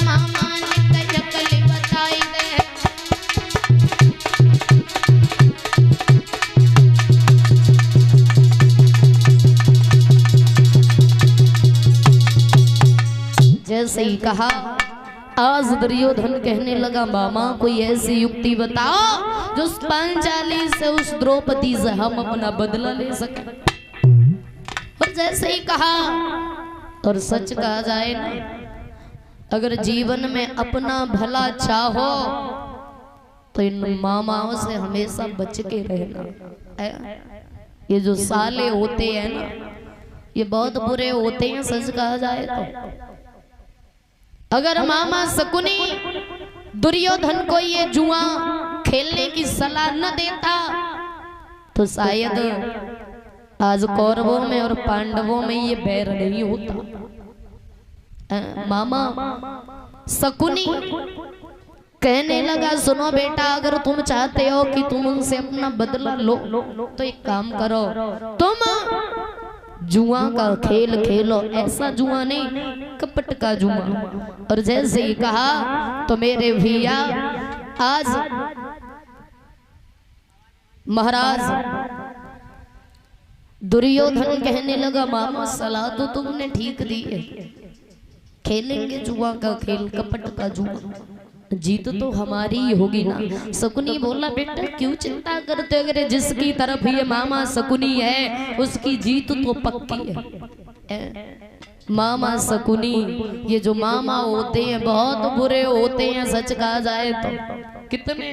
मामा ने कजकली बताई दे। जैसे ही कहा आज दुर्योधन कहने लगा मामा कोई ऐसी युक्ति बताओ जो उस पांचाली से उस द्रौपदी से हम अपना बदला ले सके। और जैसे ही कहा, और सच कहा जाए ना, अगर जीवन में अपना भला चाहो तो इन मामाओं से हमेशा बच के रहना। ये जो साले होते हैं ना ये बहुत बुरे होते हैं सच कहा जाए तो। अगर मामा शकुनी दुर्योधन को ये जुआ खेलने की सलाह न देता तो शायद आज कौरवों में और पांडवों में ये बैर नहीं होता। मामा शकुनी कहने लगा सुनो बेटा, अगर तुम चाहते हो कि तुम उनसे अपना बदला लो तो एक काम करो, तुम जुआ का खेल खेलो। ऐसा जुआ नहीं, कपट का जुआ। और जैसे ही कहा तो मेरे भैया आज महाराज दुर्योधन कहने लगा मामा सलाह तो तुमने ठीक दी है, खेलेंगे जुआ का खेल, कपट का जुआ, जीत तो हमारी ही होगी ना। शकुनी बोला बेटा क्यों चिंता करते हो, अगर जिसकी तरफ ये मामा शकुनी है उसकी जीत तो पक्की है। मामा शकुनी ये जो मामा होते हैं बहुत बुरे होते हैं सच कहा जाए तो। कितने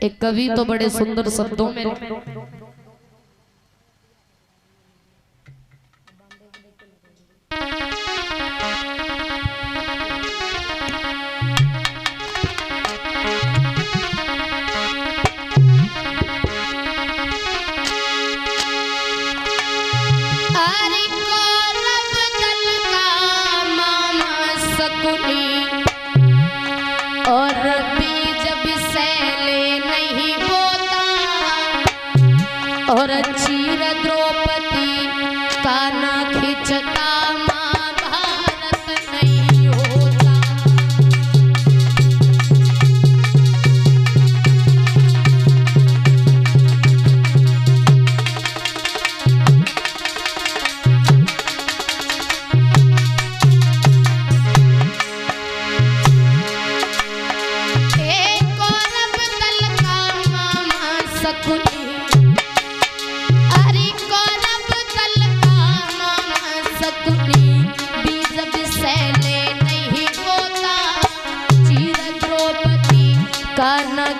एक कवि तो बड़े सुंदर शब्दों में और बीज बिसैले नहीं बोता और चीर द्रौपदी का न खिंचता महाभारत नहीं होता।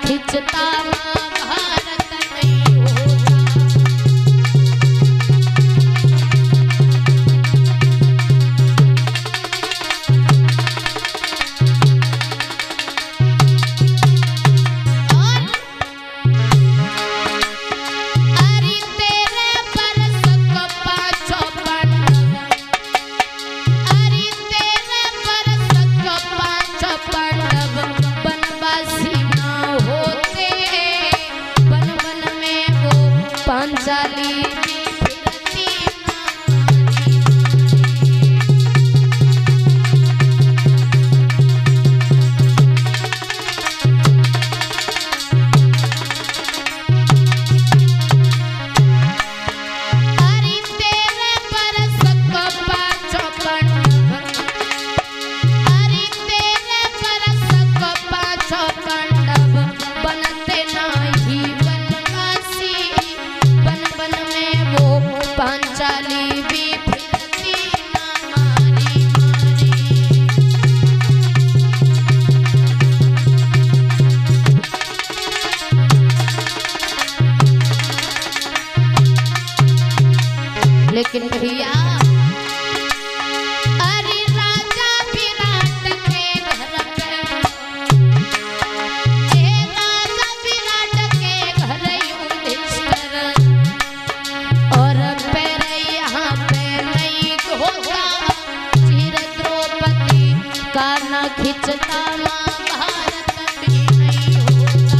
खिंचता महाभारत नहीं होता। अरे तेरे बरस को पांचों पांडव, अरे तेरे बरस को पांचों पांडव बनवासी पांचाली लेकिन भैया अरे राजा विराट के घर पे, राजा विराट के घर युधिष्ठिर और पैर यहाँ पे नहीं होता, चीर द्रौपदी का न खिंचता महाभारत भी नहीं होता।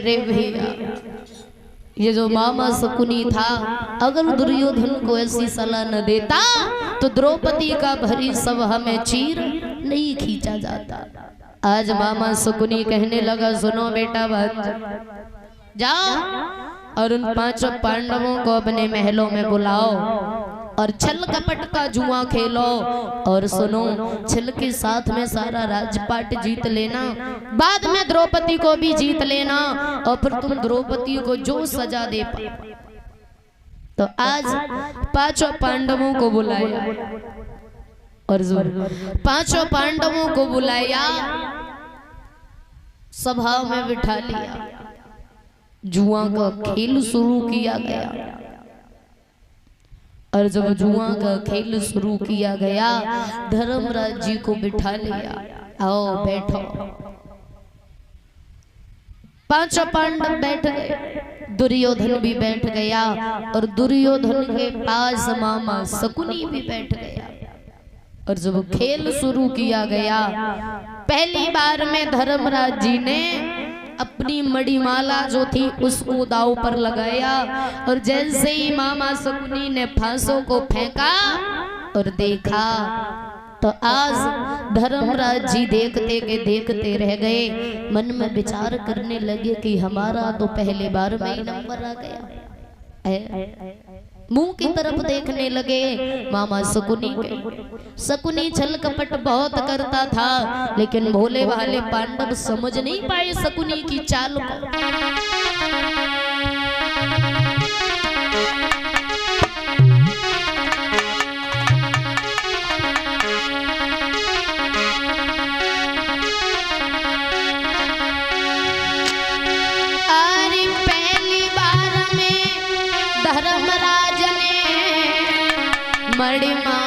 रे भैया, ये जो मामा शकुनी था, अगर दुर्योधन को ऐसी सलाह न देता तो द्रौपदी का भरी सब हमें चीर नहीं खींचा जाता। आज मामा शकुनी कहने लगा, सुनो बेटा बात, जाओ और उन 5 पांडवों को अपने महलों में बुलाओ और छल कपट का जुआ खेलो, और सुनो, छल के साथ में सारा राजपाट जीत लेना, बाद में द्रौपदी को भी जीत लेना, और फिर तुम द्रौपदी को जो सजा दे पाओ। तो आज 5 पांडवों को बुलाया और 5 पांडवों को बुलाया, सभा में बिठा लिया, जुआ का खेल शुरू किया गया। और जब जुआ का खेल शुरू किया गया, धर्मराज जी को बिठा लिया, आओ बैठो। 5 पांडव बैठ गए, दुर्योधन भी बैठ गया, और दुर्योधन के पास मामा शकुनी भी बैठ गया। और जब खेल शुरू किया गया, पहली बार में धर्मराज जी ने अपनी मणिमाला जो थी उसको दांव पर लगाया, और जैसे ही मामा शकुनी ने फांसों को फेंका और देखा, तो आज धर्मराज जी देखते के देखते रह गए, मन में विचार करने लगे कि हमारा तो पहले बार में ही नंबर आ गया। मुंह की तरफ देखने लगे मामा शकुनी के। शकुनी छल कपट बहुत करता था, लेकिन भोले भाले पांडव समझ नहीं पाए शकुनी की चाल को। धर्मराज ने मणिमाल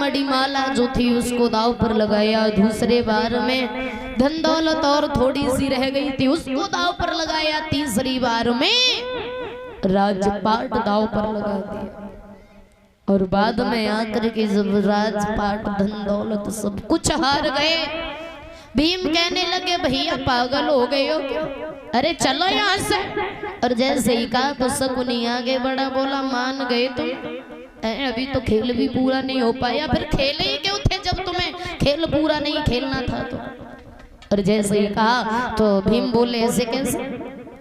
मणिमाला जो थी उसको दाव पर लगाया, दूसरे बार में धन दौलत और थोड़ी सी रह गई थी उसको दाव पर लगाया, तीसरी बार में राजपाट दाव पर लगा दिया, और बाद में आकर के जब राजपाट धन दौलत सब कुछ हार गए, भीम कहने लगे भैया पागल हो गए हो क्या, अरे चलो यहाँ से। और जैसे ही कहा तो शकुनी आगे बढ़ा, बोला मान गए तुम, अभी तो खेल भी पूरा नहीं हो पाया, फिर खेले ही क्यों थे जब तुम्हें खेल पूरा नहीं खेलना था तो। और जैसे ही कहा तो भीम बोले ऐसे कैसे,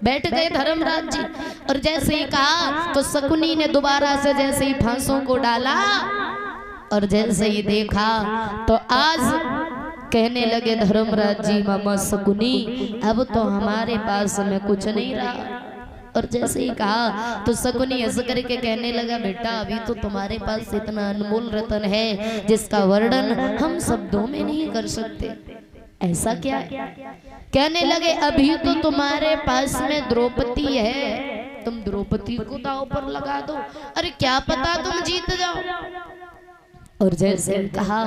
बैठ गए धर्मराज जी। और जैसे ही कहा तो शकुनी ने दोबारा से जैसे ही फांसों को डाला, और जैसे ही देखा तो आज कहने लगे धर्मराज जी मामा शकुनी अब तो हमारे पास में कुछ नहीं रहा। और जैसे ही कहा तो शकुनी हंस करके कहने लगा, बेटा अभी तो तुम्हारे पास इतना अनमोल रतन है जिसका वर्णन हम शब्दों में नहीं कर सकते। ऐसा क्या है? कहने लगे, अभी तो तुम्हारे पास में द्रौपदी है, तुम द्रौपदी को दांव पर लगा दो, अरे क्या पता तुम जीत जाओ। और जैसे कहा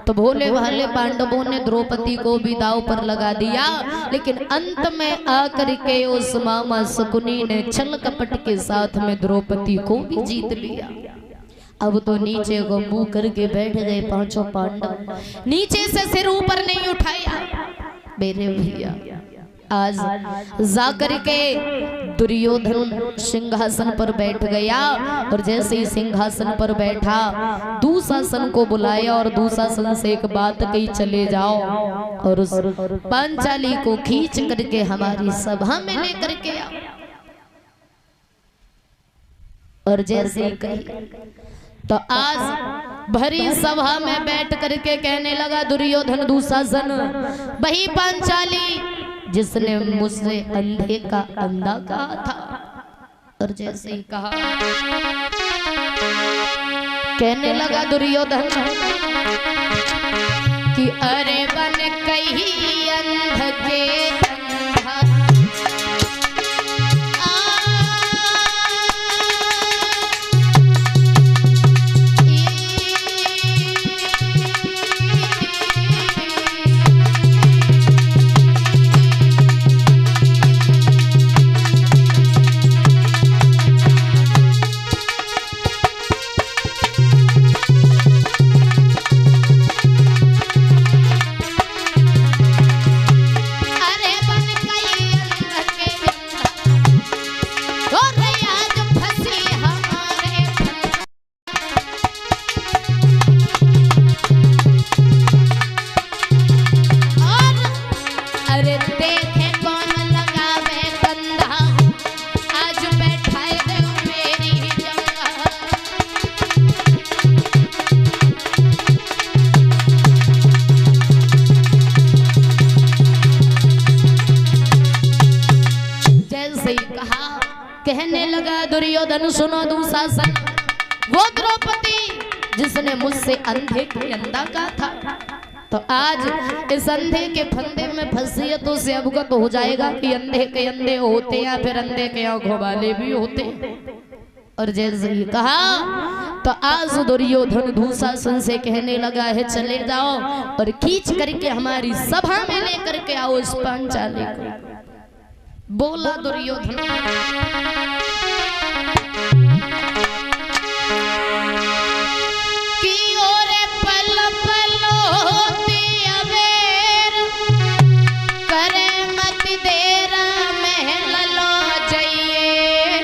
तो भोले भाले पांडवों ने द्रौपदी को भी दांव पर लगा दिया, लेकिन अंत में आकर के उस मामा शकुनी ने छल कपट के साथ में द्रौपदी को भी जीत लिया। अब तो नीचे को मुंह करके बैठ गए पांचों पांडव, नीचे से सिर ऊपर नहीं उठाया। मेरे भैया आज जाकर के दुर्योधन सिंहासन पर बैठ गया, और जैसे ही सिंहासन पर बैठा दुशासन को बुलाया और दुशासन से एक बात कही, चले जाओ और उस पांचाली को खींच करके हमारी सभा में लेकर के आओ। और जैसे ही कही तो आज भरी सभा में बैठ करके कहने लगा दुर्योधन, दुशासन, वही पांचाली जिसने मुझसे अंधे का अंधा कहा था। और जैसे ही कहा कहने लगा दुर्योधन कि अरे बन कही अंध के अंधा, कहने लगा दुर्योधन, सुनो दुशासन, वो द्रौपदी जिसने मुझसे अंधे के अंधा कहा था, तो आज इस अंधे के फंदे में फंसी है तो उसे अवगत हो जाएगा कि अंधे के अंधे होते या फिर अंधे के आंखों वाले भी होते। और जैसे ही कहा तो आज दुर्योधन दुशासन से कहने लगा है, चले जाओ और खींच करके हमारी सभा में लेकर के आओ इस पांचाली को। बोला दुर्योधन, की ओरे पल पल होती अबेर, करे मत देर महल लो जाइए,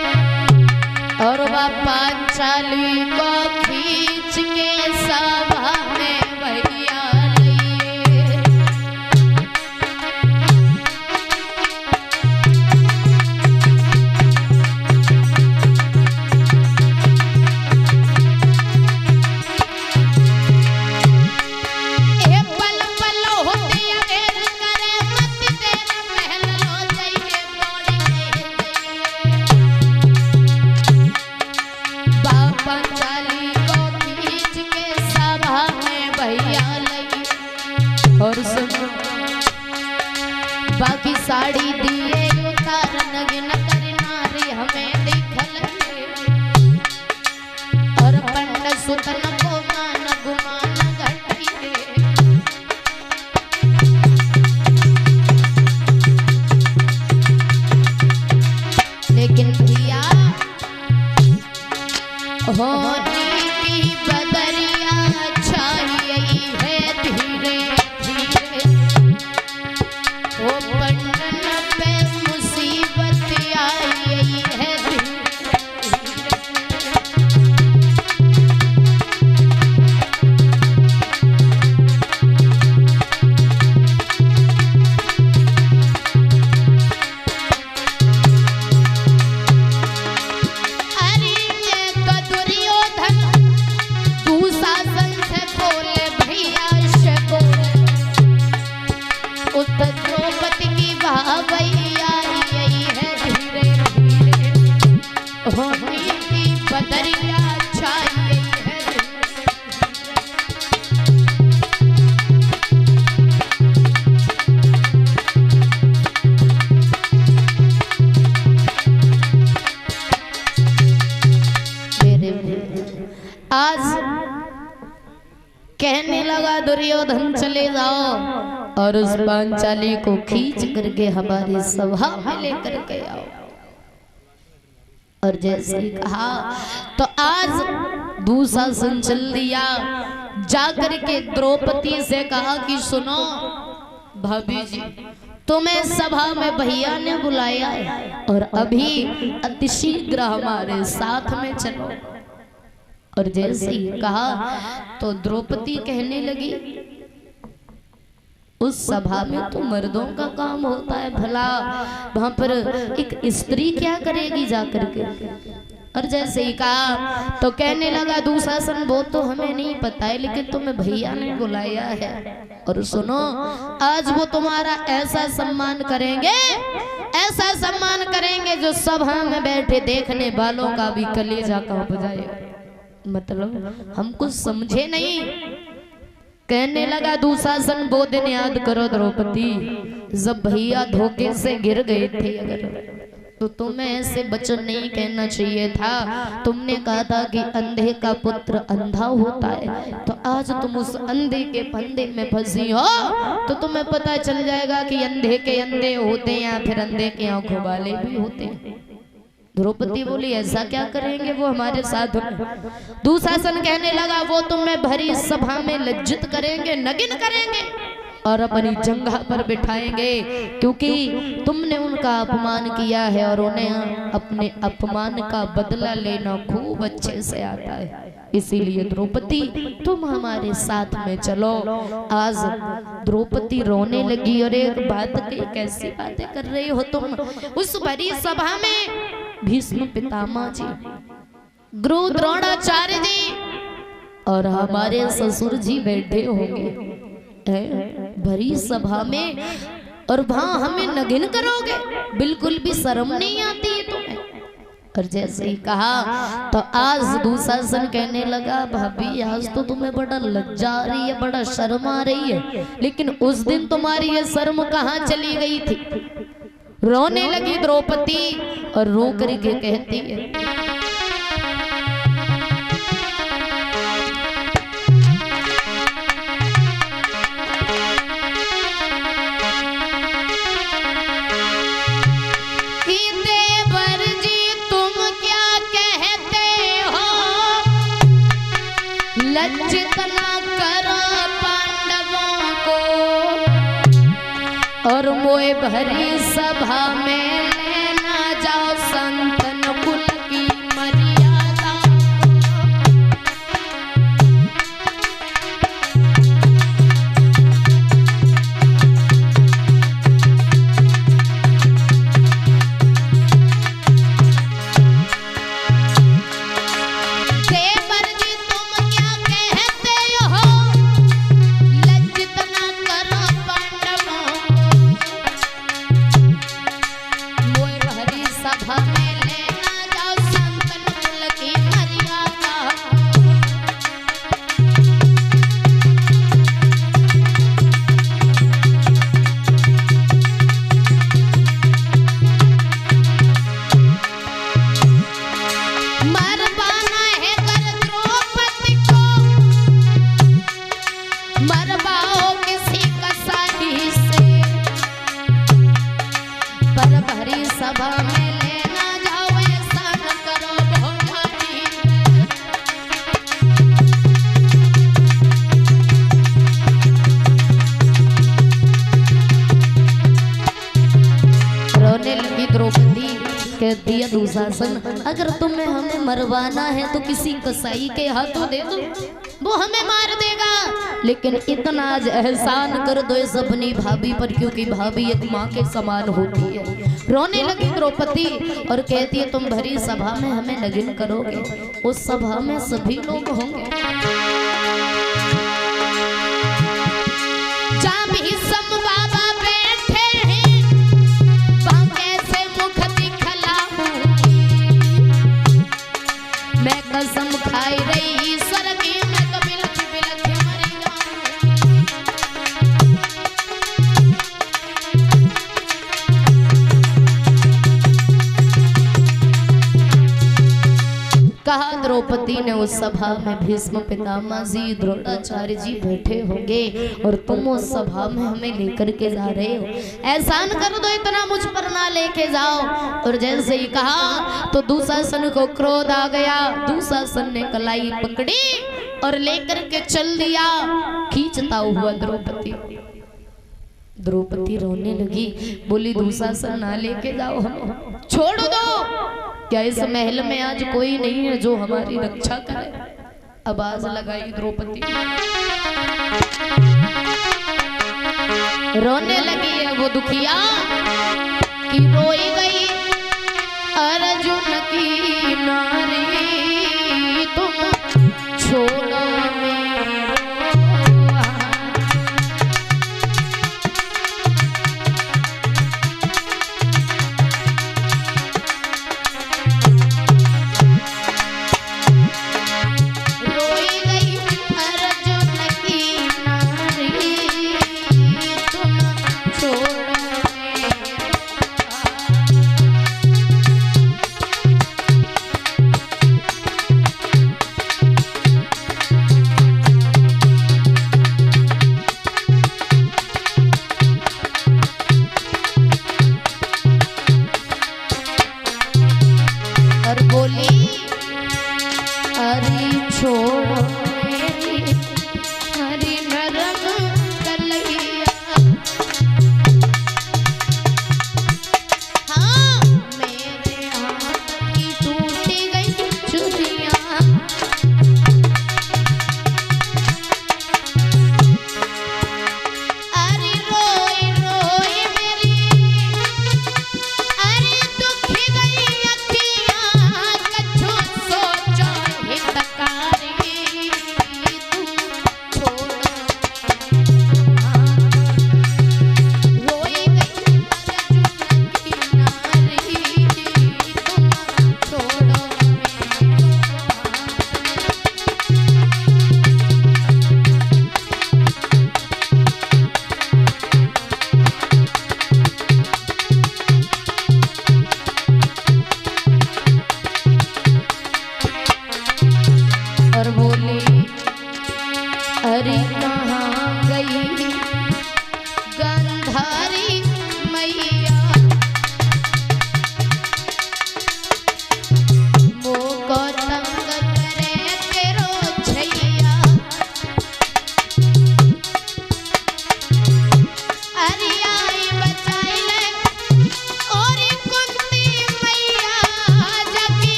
और वह पांचाली को खींच के सभा में भैया लाइए। और सुनो, बाकी साड़ी दिए उतार नगिन कर नारी हमें दिखल, और पंड सुतन को मान गुमान घटी। लेकिन भैया होने की बदरिया छाई है धीरे धीरे, वो पंडन पे मुसीबत आई है धीरे। अरे ये तो दुर्योधन आज कहने लगा दुर्योधन चले जाओ और उस पांचाली को खींच करके हमारी सभा में लेकर के आओ। और जैसे ही कहा तो आज दुशासन चल दिया, जाकर के द्रौपदी से कहा कि सुनो भाभी जी, तुम्हें सभा में भैया ने बुलाया है और अभी अतिशीघ्र हमारे साथ में चलो। और जैसे ही कहा तो द्रौपदी कहने लगी उस सभा में तो मर्दों का काम होता है, भला वहां पर एक स्त्री क्या करेगी जाकर के। और जैसे ही कहा तो कहने लगा दुशासन वो तो हमें नहीं पता है, लेकिन तुम्हें भैया ने बुलाया है। और सुनो आज वो तुम्हारा ऐसा सम्मान करेंगे, ऐसा सम्मान करेंगे जो सभा में बैठे देखने वालों का भी कलेजा कांप जाएगा। मतलब हम कुछ समझे नहीं। कहने लगा दुशासन वो दिन याद करो द्रौपदी, जब भैया धोखे से गिर गए थे, अगर तो तुम्हें ऐसे वचन नहीं कहना चाहिए था। तुमने कहा था कि अंधे का पुत्र अंधा होता है, तो आज तुम उस अंधे के फंदे में फंसी हो तो तुम्हें पता चल जाएगा कि अंधे के अंधे होते हैं या फिर अंधे के आंखों वाले भी होते हैं। द्रौपदी बोली ऐसा क्या करेंगे वो हमारे साथ। दुशासन कहने लगा वो तुम्हें भरी सभा में लज्जित करेंगे, नगिन करेंगे और अपनी जंघा पर बिठाएंगे, क्योंकि तुमने उनका अपमान किया है और उन्हें अपने अपमान का बदला लेना खूब अच्छे से आता है। इसीलिए द्रौपदी तुम हमारे साथ में चलो। आज द्रौपदी रोने लगी और एक बात की कैसी बातें कर रही हो तुम। उस भरी सभा में भीष्म पितामह जी, गुरु द्रोणाचार्य जी और हमारे ससुर जी बैठे होंगे भरी सभा में, और वहां हमें नगिन करोगे, बिल्कुल भी शर्म नहीं आती है तुम्हें। और जैसे ही कहा तो आज दुशासन कहने लगा भाभी आज तो तुम्हें बड़ा लज्जा आ रही है, बड़ा शर्म आ रही है, लेकिन उस दिन तुम्हारी ये शर्म कहाँ चली गई थी। रोने लगी द्रौपदी और रो करके कहती है लज्जित ना करो पांडवों को और मोए भरी सभा में लेना जाओ संतन कुल की मर्यादा। दिया दुशासन अगर तुम्हें हमें मरवाना है तो किसी कसाई के हाथों दे दो, वो हमें मार देगा, लेकिन इतना आज एहसान कर दो इस अपनी भाभी पर, क्योंकि भाभी एक माँ के समान होती है। रोने लगी द्रौपदी और कहती है तुम भरी सभा में हमें नगिन करोगे, उस सभा में सभी लोग होंगे जहाँ भीष्म बाबा बैठे हैं, वहाँ कैसे मुख दिखलाऊंगी, मैं कसम खाई रही ईश्वर की, मैं तो बिलख बिलख मर जाऊंगी। कहा द्रौपदी ने उस सभा में भीष्म पितामह जी द्रोणाचार्य जी बैठे होंगे और तुम उस सभा में हमें लेकर के जा रहे हो, एहसान कर दो इतना मुझ पर ना लेके जाओ। और जैसे ही कहा तो दुशासन को क्रोध आ गया। दुशासन ने कलाई पकड़ी और लेकर के चल दिया खींचता हुआ द्रौपदी। द्रौपदी रोने लगी, बोली दुशासन ना लेके जाओ, हमें छोड़ दो। क्या इस महल में आज कोई नहीं है जो हमारी रक्षा करे? आवाज लगाई द्रौपदी, रोने लगी है वो दुखिया कि रोई गई अर्जुन की नारी, तुम छोड़ो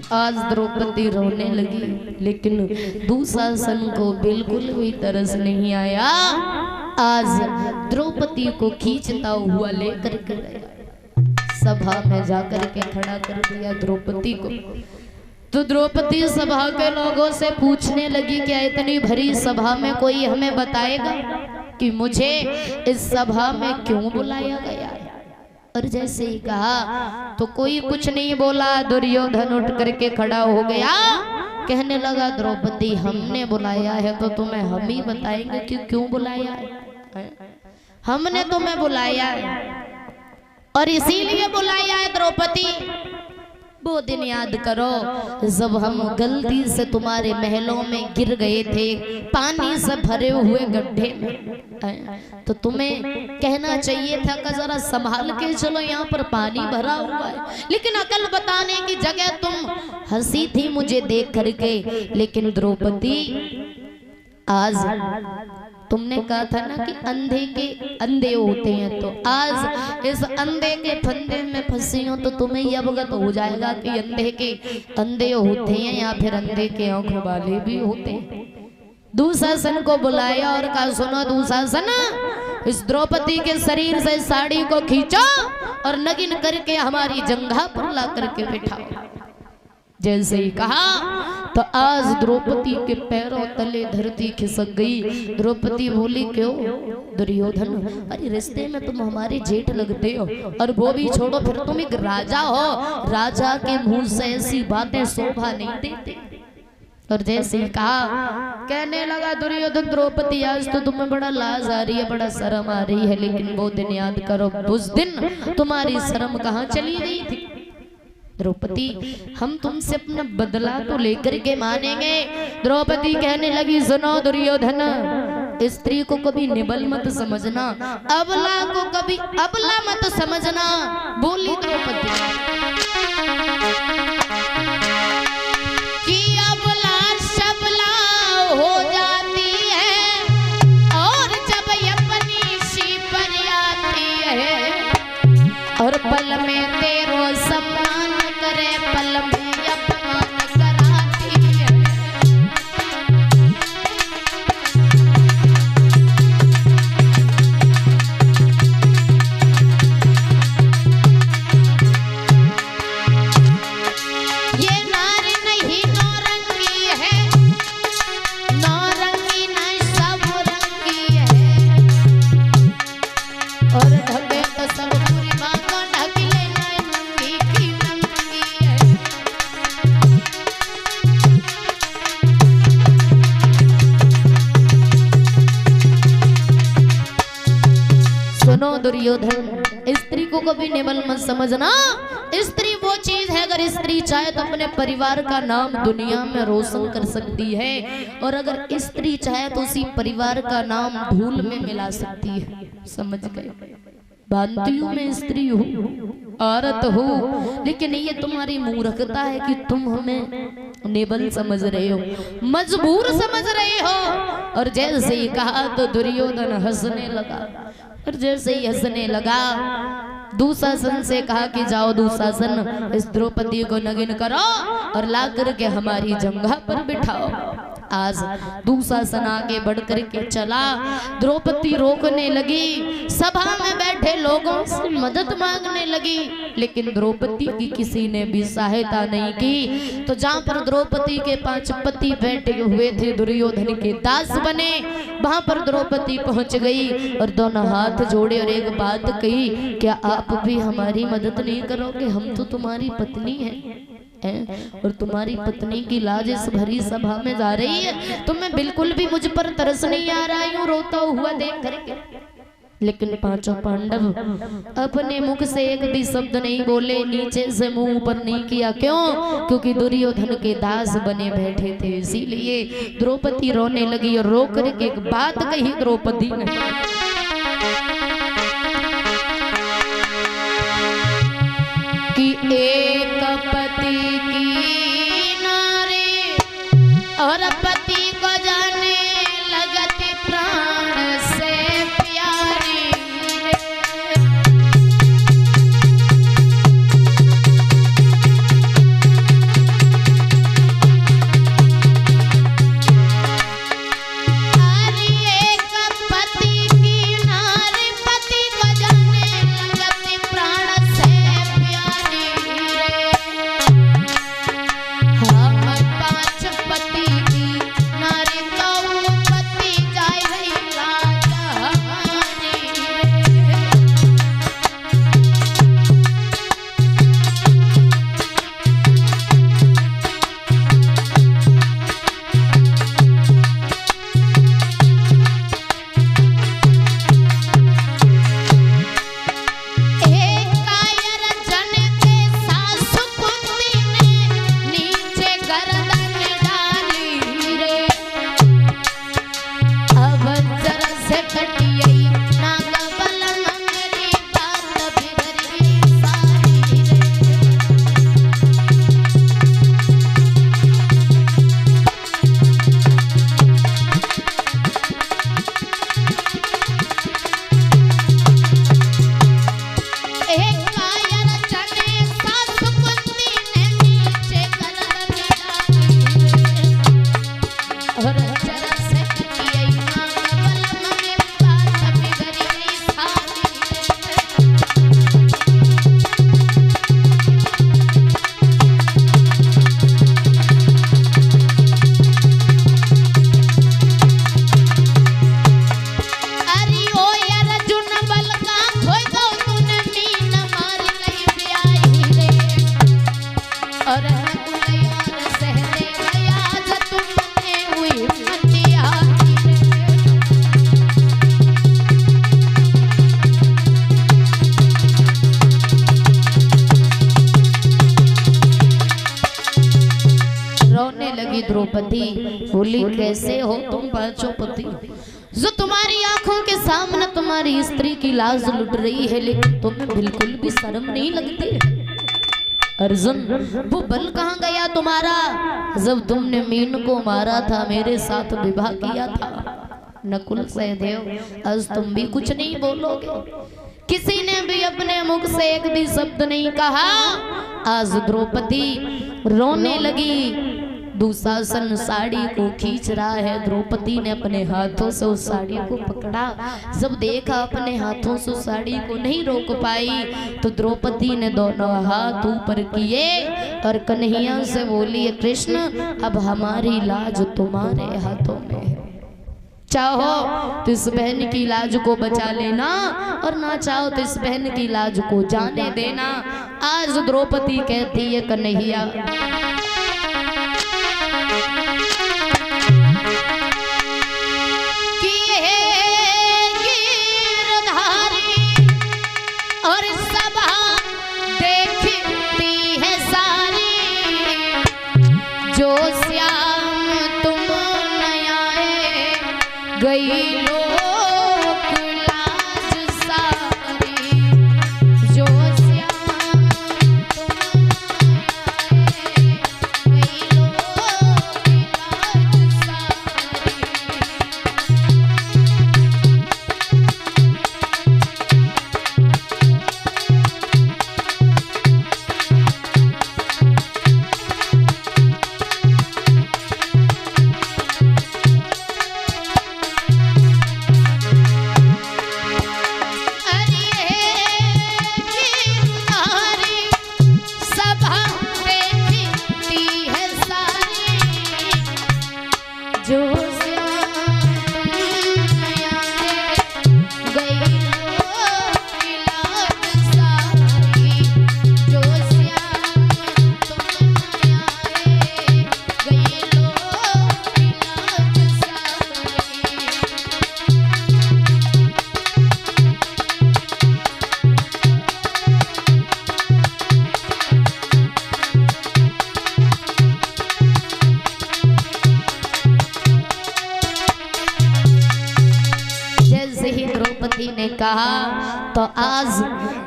आज द्रौपदी रोने लगी, लेकिन दुशासन को बिल्कुल भी तरस नहीं आया। आज द्रौपदी को खींचता हुआ लेकर के गया, सभा में जाकर के खड़ा कर दिया द्रौपदी को। तो द्रौपदी सभा के लोगों से पूछने लगी, क्या इतनी भरी सभा में कोई हमें बताएगा कि मुझे इस सभा में क्यों बुलाया गया? और जैसे ही कहा तो कोई कुछ नहीं बोला। दुर्योधन उठ करके खड़ा हो गया, कहने लगा द्रौपदी हमने बुलाया है तो तुम्हें हम ही बताएंगे कि क्यों बुलाया है। हमने तुम्हें बुलाया है और इसीलिए बुलाया है द्रौपदी। वो दिन याद करो जब हम गलती से तुम्हारे महलों में गिर गए थे, पानी से भरे हुए गड्ढे में, तो तुम्हें कहना चाहिए था कि जरा संभाल के चलो, यहाँ पर पानी भरा हुआ है। लेकिन अकल बताने की जगह तुम हंसी थी मुझे देख करके। लेकिन द्रौपदी आज तुमने कहा था ना कि अंधे के अंधे होते हैं, तो आज इस अंधे के फंदे में फंसी हो तो तुम्हें यह अवगत हो जाएगा कि अंधे के अंधे होते हैं या फिर अंधे के आंखों वाले भी होते हैं। दुशासन को बुलाया और कहा सुनो दुशासन, इस द्रौपदी के शरीर से साड़ी को खींचो और नगिन करके हमारी जंघा पर ला करके बिठाओ। जैसे ही कहा तो आज द्रौपदी के पैरों तले धरती खिसक गई। द्रौपदी बोली क्यों दुर्योधन, अरे रिश्ते में तुम हमारे जेठ लगते हो, और वो भी छोड़ो, फिर तुम एक राजा हो, राजा के मुंह से ऐसी बातें शोभा नहीं देते। और जैसे ही कहा कहने लगा दुर्योधन द्रौपदी आज तो तुम्हें बड़ा लाज आ रही है, बड़ा शर्म आ रही है, लेकिन वो दिन याद करो उस दिन तुम्हारी शर्म कहाँ चली गई थी। द्रौपदी हम तुमसे अपना बदला तो लेकर के मानेंगे। द्रौपदी कहने लगी सुनो दुर्योधन, स्त्री को कभी निबल मत समझना, अबला को कभी अबला मत समझना। बोली द्रौपदी कि अबला सबला हो जाती है, और जब अपनी सी पर आती है, और पल में तेरो सम्मान करे, पल में अपमान कराती है। ये नारी नहीं नौरंगी है, नौरंगी नहीं सब रंगी है, और ढके तो सब पूरी मांगो ढक लेना नंगी की नंगी है। सुनो दुर्योधन, स्त्री को कभी निबल मत समझना। स्त्री वो चीज है, अगर स्त्री चाहे तो अपने परिवार का नाम दुनिया में रोशन कर सकती है, और अगर स्त्री चाहे तो उसी परिवार का नाम धूल में मिला सकती है। समझ गए? बांतियों में स्त्री हो, औरत हो, लेकिन ये तुम्हारी मूर्खता है कि तुम हमें निबल समझ रहे हो, मजबूर समझ रहे हो। और जैसे ही कहा तो दुर्योधन हंसने लगा, और जैसे ही हंसने लगा दुशासन से कहा कि जाओ दुशासन, इस द्रौपदी को नगिन करो और ला करके हमारी जंघा पर बिठाओ। आज दुशासन आगे बढ़ करके चला, द्रौपदी रोकने लगी, सभा में बैठे लोगों से मदद मांगने लगी, लेकिन द्रौपदी की किसी ने भी सहायता नहीं की। तो जहाँ पर द्रौपदी के 5 पति बैठे हुए थे, दुर्योधन के दास बने, वहां पर द्रौपदी पहुंच गई और दोनों हाथ जोड़े और एक बात कही, क्या आप भी हमारी मदद नहीं करोगे? हम तो तुम्हारी पत्नी हैं, और तुम्हारी पत्नी की लाज इस भरी सभा में जा रही है, तुम्हें बिल्कुल भी मुझ पर तरस नहीं आ रहा है रोता हुआ देख करके। लेकिन 5 पांडव अपने मुख से एक भी शब्द नहीं बोले, नीचे से मुंह ऊपर नहीं किया। क्यों? क्योंकि दुर्योधन के दास बने बैठे थे, इसीलिए द्रौपदी रोने लगी और रो करके एक बात कही द्रौपदी ने, कि एक पति की नारी और पति को जाने लगती प्राण से प्यारी। अरे एक पति की नारी पति को जाने लगती प्राण से प्यारी। हम 5 पति की रोने लगी द्रौपदी, बोली कैसे हो तुम पांचोपति, जो तुम्हारी आंखों के सामने तुम्हारी स्त्री की लाश लुट रही है, लेकिन तुम्हें बिल्कुल भी शर्म नहीं लगती। अर्जुन, वो बल कहाँ गया तुम्हारा जब तुमने मीन को मारा था, मेरे साथ विवाह किया था। नकुल सहदेव, आज तुम भी कुछ नहीं बोलोगे। किसी ने भी अपने मुख से एक भी शब्द नहीं कहा। आज द्रौपदी रोने लगी। दुशासन साड़ी को खींच रहा है। द्रौपदी ने अपने हाथों से उस साड़ी को पकड़ा। जब देखा अपने हाथों से उस साड़ी को नहीं रोक पाई, तो द्रौपदी ने दोनों हाथ ऊपर किए और कन्हैया से बोली, कृष्ण अब हमारी लाज तुम्हारे हाथों में है। चाहो तो इस बहन की लाज को बचा लेना, और ना चाहो तो इस बहन की लाज को जाने देना। आज द्रौपदी कहती है, कन्हैया ने कहा, तो आज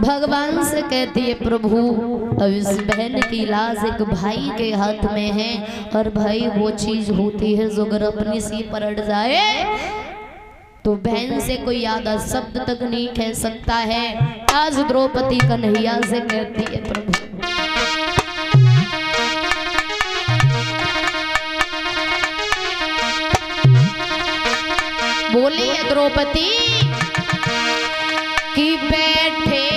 भगवान से कहती है, प्रभु अब इस बहन की लाश एक भाई के हाथ में है, और भाई वो चीज होती है जो अगर अपनी सी पर अड़ जाए तो बहन से कोई आधा शब्द तक नहीं कह सकता है। आज द्रौपदी कन्हैया से कहती है, प्रभु बोली है द्रौपदी कि बैठे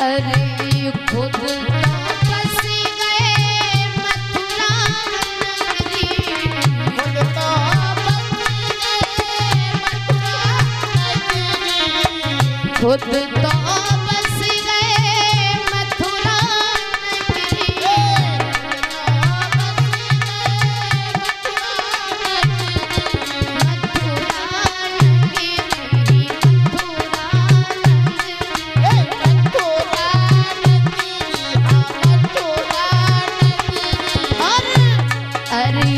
अरे खुद खुद तो बस गए मथुरा अरे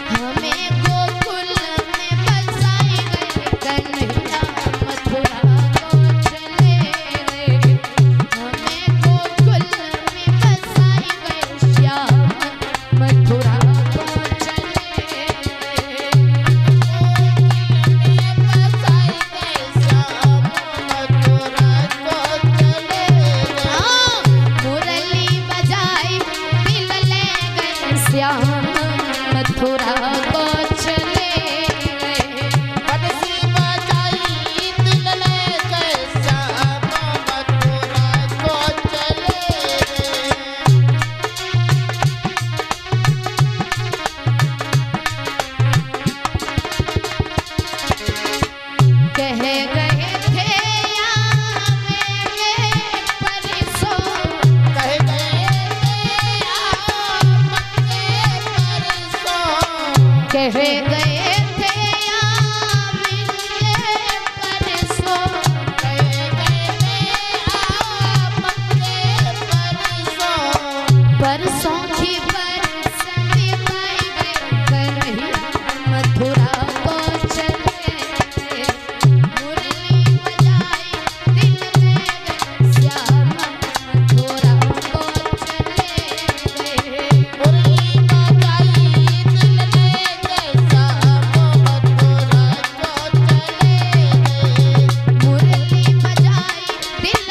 हमें गोकुल में बसाई गए कन्हैया मथुरा कह गए थे या मिले परसों परसों की बरसाती पाई गई कन्हैया मथुरा को चले मुरली बजाई दिल ले गए श्याम मथुरा को चले मुरली बजाई दिल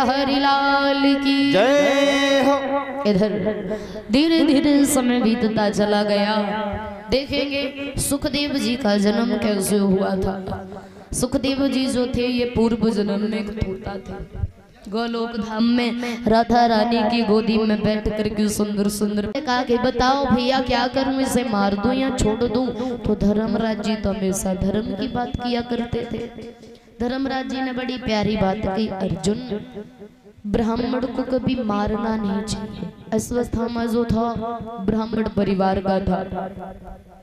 हरिलाल की जय हो। इधर धीरे धीरे समय बीतता चला गया। देखेंगे सुखदेव जी का जन्म कैसे हुआ था। सुखदेव जी जो थे ये पूर्व जन्म में तोता थे। गोलोक धाम में राधा रानी की गोदी में बैठ करके सुंदर सुंदर कहा कि बताओ भैया क्या करूं, इसे मार दूं या छोड़ दूं। तो धर्मराज जी तो हमेशा धर्म की बात किया करते थे। धर्मराज जी ने बड़ी प्यारी बात की, अर्जुन ब्राह्मण को कभी मारना नहीं चाहिए। अश्वत्थामा जो था ब्राह्मण परिवार का था,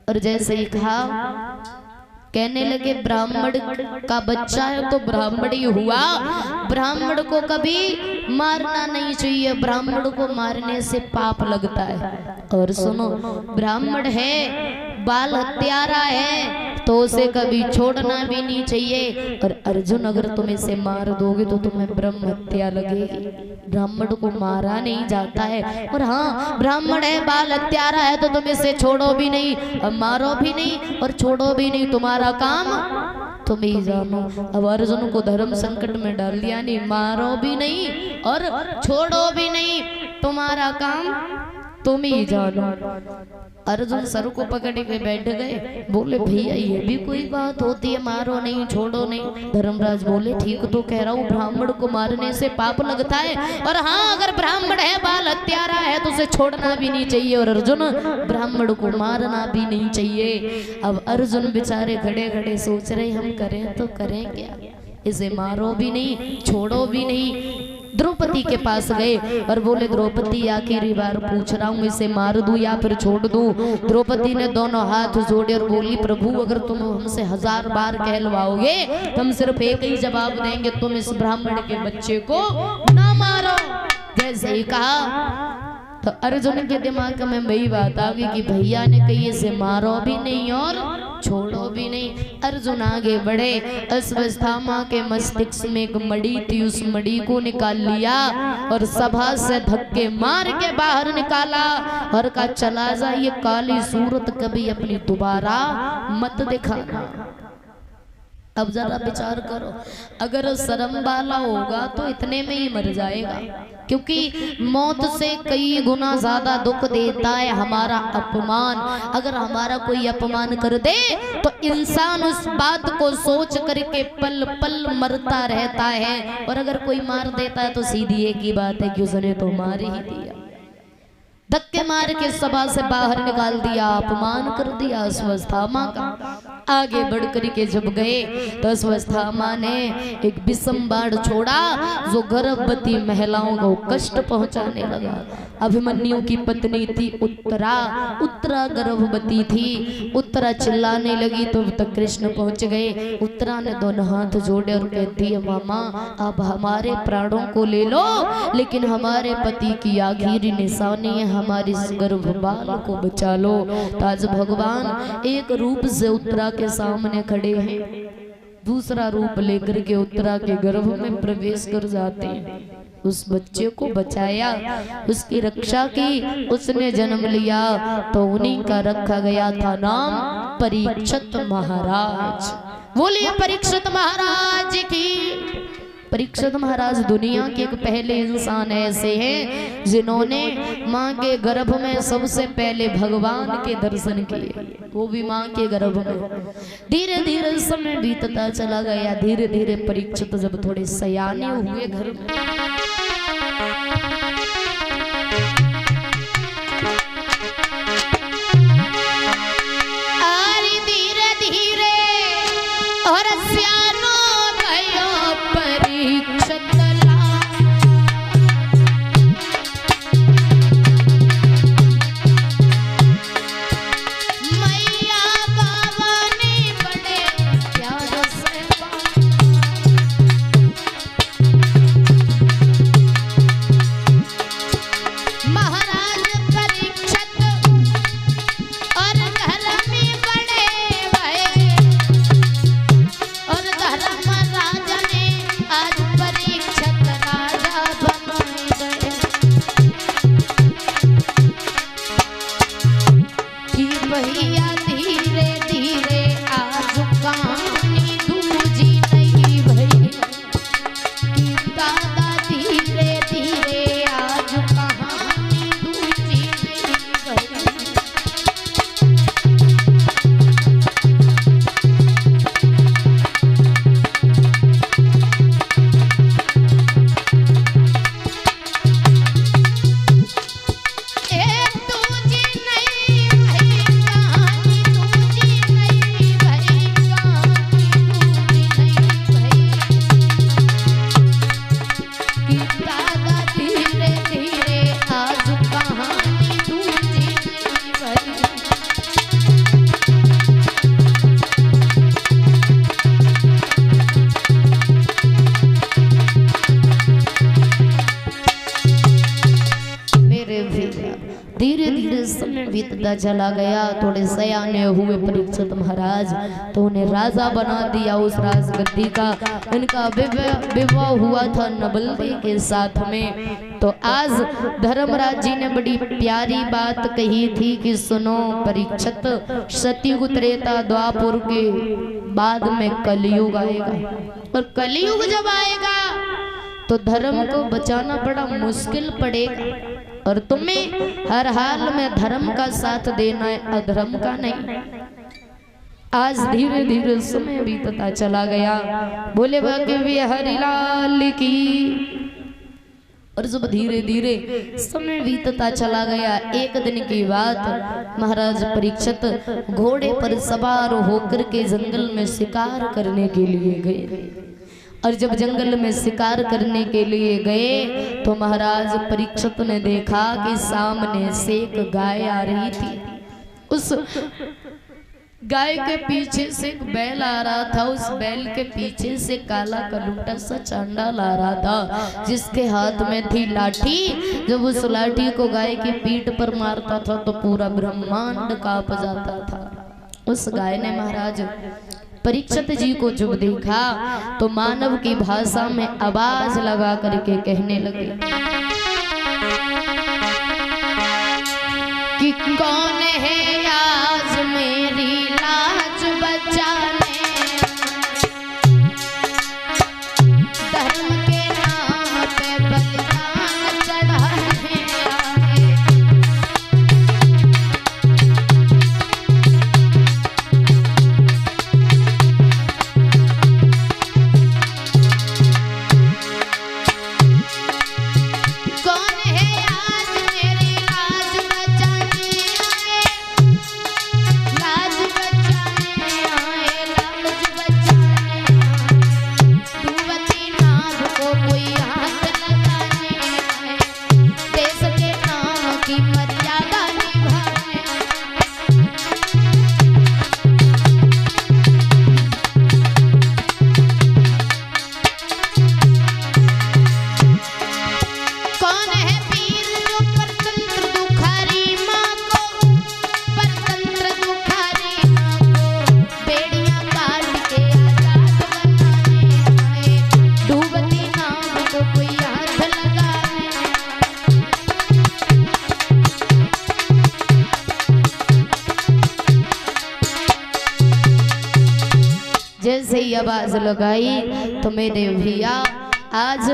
और जैसे ही कहा कहने लगे ब्राह्मण का बच्चा है तो ब्राह्मण ही हुआ, ब्राह्मण को कभी मारना नहीं चाहिए, ब्राह्मण को मारने से पाप लगता है। और सुनो, ब्राह्मण है, बाल हत्यारा है, तो उसे कभी छोड़ना भी नहीं चाहिए। और अर्जुन अगर तुम इसे मार दोगे तो तुम्हें ब्रह्म हत्या लगेगी। ब्राह्मण को मारा नहीं जाता है। और हाँ, ब्राह्मण है, बाल हत्यारा है, तो तुम इसे छोड़ो भी नहीं, मारो भी नहीं और छोड़ो भी नहीं, तुम्हारा काम तुम ही जानो। अब अर्जुन को धर्म संकट में डाल दिया, नहीं मारो भी नहीं और छोड़ो भी नहीं, तुम्हारा काम तुम ही जानो। अर्जुन सर को पकड़ के बैठ गए, बोले भैया ये भी कोई बात होती है, मारो नहीं छोड़ो नहीं। धर्मराज बोले ठीक तो कह रहा हूँ, ब्राह्मण को मारने से पाप लगता है, और हाँ अगर ब्राह्मण है, बाल हत्यारा है, तो उसे छोड़ना भी नहीं चाहिए, और अर्जुन ब्राह्मण को मारना भी नहीं चाहिए। अब अर्जुन बेचारे खड़े खड़े सोच रहे हम करें तो करें क्या, इसे मारो भी नहीं छोड़ो भी नहीं। द्रौपदी के पास गए और बोले द्रौपदी आखिरी बार पूछ रहा हूँ, इसे मार दूं या फिर छोड़ दूं। द्रौपदी ने दोनों हाथ जोड़े और बोली प्रभु अगर तुम हमसे 1000 बार कहलवाओगे तो हम सिर्फ एक ही जवाब देंगे, तुम इस ब्राह्मण के बच्चे को ना मारो। जैसे ही कहा तो अर्जुन के दिमाग में वही बात आ गई कि भैया ने कही इसे मारो भी नहीं और छोड़ो भी नहीं। अर्जुन आगे बढ़े, अश्वत्थामा के मस्तिष्क में एक मड़ी थी, उस मड़ी को निकाल लिया और सभा से धक्के मार के बाहर निकाला और कहा चला जा, ये काली सूरत कभी अपनी दोबारा मत दिखाना। अब जरा विचार करो, अगर शर्म वाला होगा तो इतने में ही मर जाएगा, क्योंकि मौत से कई गुना ज्यादा दुख देता है हमारा अपमान। अगर हमारा कोई अपमान कर दे तो इंसान उस बात को सोच करके पल पल मरता रहता है, और अगर कोई मार देता है तो सीधी एक ही बात है कि उसने तो मार ही दिया। धक्के मार के सभा से बाहर निकाल दिया, अपमान कर दिया अश्वत्थामा का। आगे बढ़कर के जब गए तो अश्वत्थामा ने एक विषम बाण छोड़ा जो गर्भवती महिलाओं को कष्ट पहुंचाने लगा। अभिमन्यु की पत्नी थी उत्तरा, उत्तरा गर्भवती थी। उत्तरा चिल्लाने लगी तो तक कृष्ण पहुंच गए। उत्तरा ने दोनों हाथ जोड़े और कहती है मामा आप हमारे प्राणों को ले लो, लेकिन हमारे पति की आखिरी निशानी है, हमारी गर्भबाल को बचा लो। तो आज भगवान एक रूप से उत्तरा के सामने खड़े हैं, दूसरा रूप लेकर के उत्तरा के गर्भ में प्रवेश कर जाते हैं। उस बच्चे को बचाया, उसकी रक्षा की, उसने जन्म लिया तो उन्हीं का रखा गया था नाम परीक्षित महाराज। बोलिए परीक्षित महाराज की। परीक्षित महाराज दुनिया के एक पहले इंसान ऐसे हैं जिन्होंने माँ के गर्भ में सबसे पहले भगवान के दर्शन किए, वो भी माँ के गर्भ में। धीरे धीरे समय बीतता चला गया, धीरे धीरे परीक्षित जब थोड़े सयाने हुए घर में, धीरे धीरे और सयानो भयो परीक्षित मैया बाबा ने बड़े प्यार से बीतता चला गया। थोड़े सयाने हुए परीक्षित महाराज तो उन्हें राजा बना दिया उस राजगद्दी का। इनका विवाह हुआ था नबलदे के साथ में। तो आज धर्मराज जी ने बड़ी प्यारी बात कही थी कि सुनो परीक्षित, सतयुग त्रेता द्वापर के बाद में कलयुग आएगा, और कलयुग जब आएगा तो धर्म को बचाना बड़ा मुश्किल पड़ेगा, और तुम्हें हर हाल में धर्म का साथ देना है, अधर्म का नहीं। आज धीरे धीरे समय बीतता चला गया। बोले भाग्य हरिलाल की। और जब धीरे धीरे समय बीतता चला गया, एक दिन की बात, महाराज परीक्षित घोड़े पर सवार होकर के जंगल में शिकार करने के लिए गए। और जब जंगल में शिकार करने के लिए गए तो महाराज परीक्षित ने देखा कि सामने से एक गाय आ रही थी। उस गाय के पीछे से एक बैल आ रहा था। उस बैल के पीछे से काला कलूटा सा चांडाल आ रहा था, जिसके हाथ में थी लाठी। जब उस लाठी को गाय की पीठ पर मारता था तो पूरा ब्रह्मांड कांप जाता था। उस गाय ने महाराज परीक्षित जी को जब देखा तो मानव की भाषा में आवाज लगा करके कहने लगे कि कौन है आज मेरी लाज बचाने, धर्म के नाम पे बलिदान चढ़ाने आए। कौन है आज मेरी लाज बचाने आए, लाज बचाने आए, लाज बचाने आए। डूबती नाव को कोई हाथ लगाने आए, देश के नाम की मर्यादा निभाने। कौन है वीर जो परतंत्र दुखारी माँ को, परतंत्र दुखारी माँ को बेड़ियां काट के आजाद बनाने आए। डूबती नाव को कोई हाथ लगाने आए। जैसे ही आवाज लगाई तो मेरे भैया आज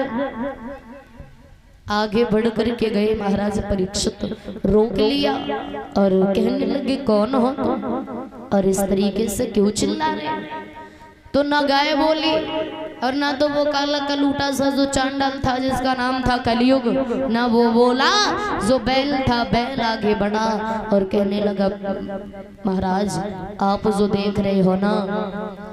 आगे बढ़ कर के गए। महाराज परीक्षित रोक लिया और कहने लगे कौन हो तुम, और इस तरीके से क्यों चिल्ला रहे। तो ना गाय बोली और ना तो वो काला कलूटा सा जो चांडाल था जिसका नाम था कलयुग, ना वो बोला। जो बैल था बैल आगे बढ़ा और कहने लगा महाराज आप जो देख रहे हो ना,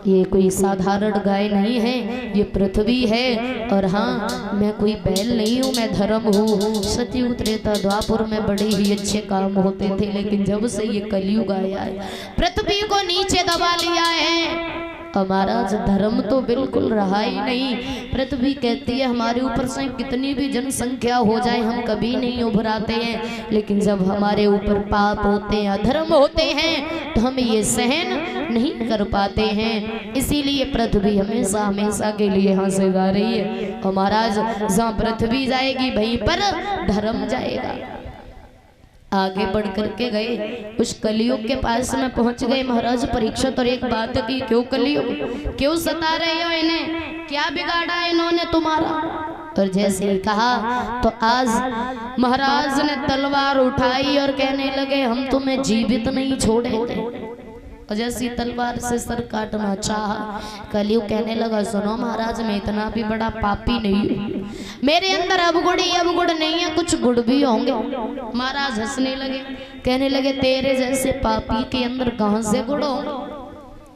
ये कोई साधारण गाय नहीं है, ये पृथ्वी है। और हाँ मैं कोई बैल नहीं हूँ, मैं धर्म हूँ। सतयुग त्रेता द्वापर में बड़े ही अच्छे काम होते थे, लेकिन जब से ये कलयुग आया है पृथ्वी को नीचे दबा लिया है। हमारा धर्म तो बिल्कुल रहा ही नहीं। पृथ्वी कहती है हमारे ऊपर से कितनी भी जनसंख्या हो जाए हम कभी नहीं उभराते हैं, लेकिन जब हमारे ऊपर पाप होते हैं, अधर्म होते हैं, तो हम ये सहन नहीं कर पाते हैं। इसीलिए पृथ्वी हमेशा हमेशा के लिए यहाँ से गा रही है। और महाराज जहाँ पृथ्वी जाएगी वहीं पर धर्म जाएगा। आगे बढ़ करके गए, उस कलयुग के पास में पहुंच गए महाराज परीक्षित। और एक बात की, क्यों कलयुग, क्यों सता रहे हो इन्हें, क्या बिगाड़ा इन्होंने तुम्हारा। और जैसे ही कहा तो आज महाराज ने तलवार उठाई और कहने लगे हम तुम्हें जीवित नहीं छोड़ेंगे। और जैसी तलवार से सर काटना चाहा, कलयुग कहने लगा सुनो महाराज मैं इतना भी बड़ा पापी नहीं हूँ, मेरे अंदर अवगुण नहीं है, कुछ गुण भी होंगे। महाराज हंसने लगे, कहने लगे तेरे जैसे पापी के अंदर कहाँ से गुण होंगे।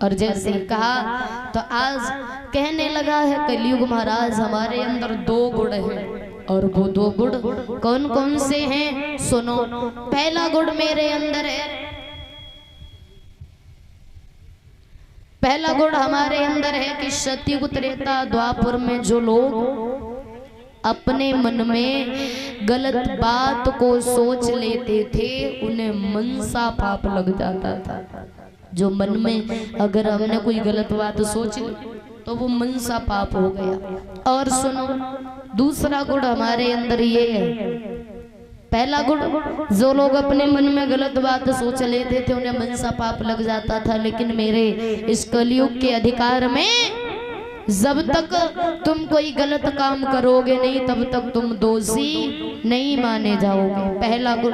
और जैसे ही कहा तो आज कहने लगा है कलयुग महाराज हमारे अंदर 2 गुण हैं। और वो 2 गुण कौन कौन से हैं सुनो। पहला गुण मेरे अंदर है, पहला गुण हमारे अंदर है कि सतयुग त्रेता द्वापर में जो लोग अपने मन में गलत बात को सोच लेते थे उन्हें मनसा पाप लग जाता था। जो मन में अगर हमने कोई गलत बात सोच ली तो वो मनसा पाप हो गया। और सुनो, दूसरा गुण हमारे अंदर ये है, पहला गुण, जो लोग अपने मन में गलत बात सोच लेते थे उन्हें मनसा पाप लग जाता था। लेकिन मेरे इस कलयुग के अधिकार में जब तक तुम कोई गलत काम करोगे नहीं तब तक तुम दोषी नहीं माने जाओगे, पहला गुण।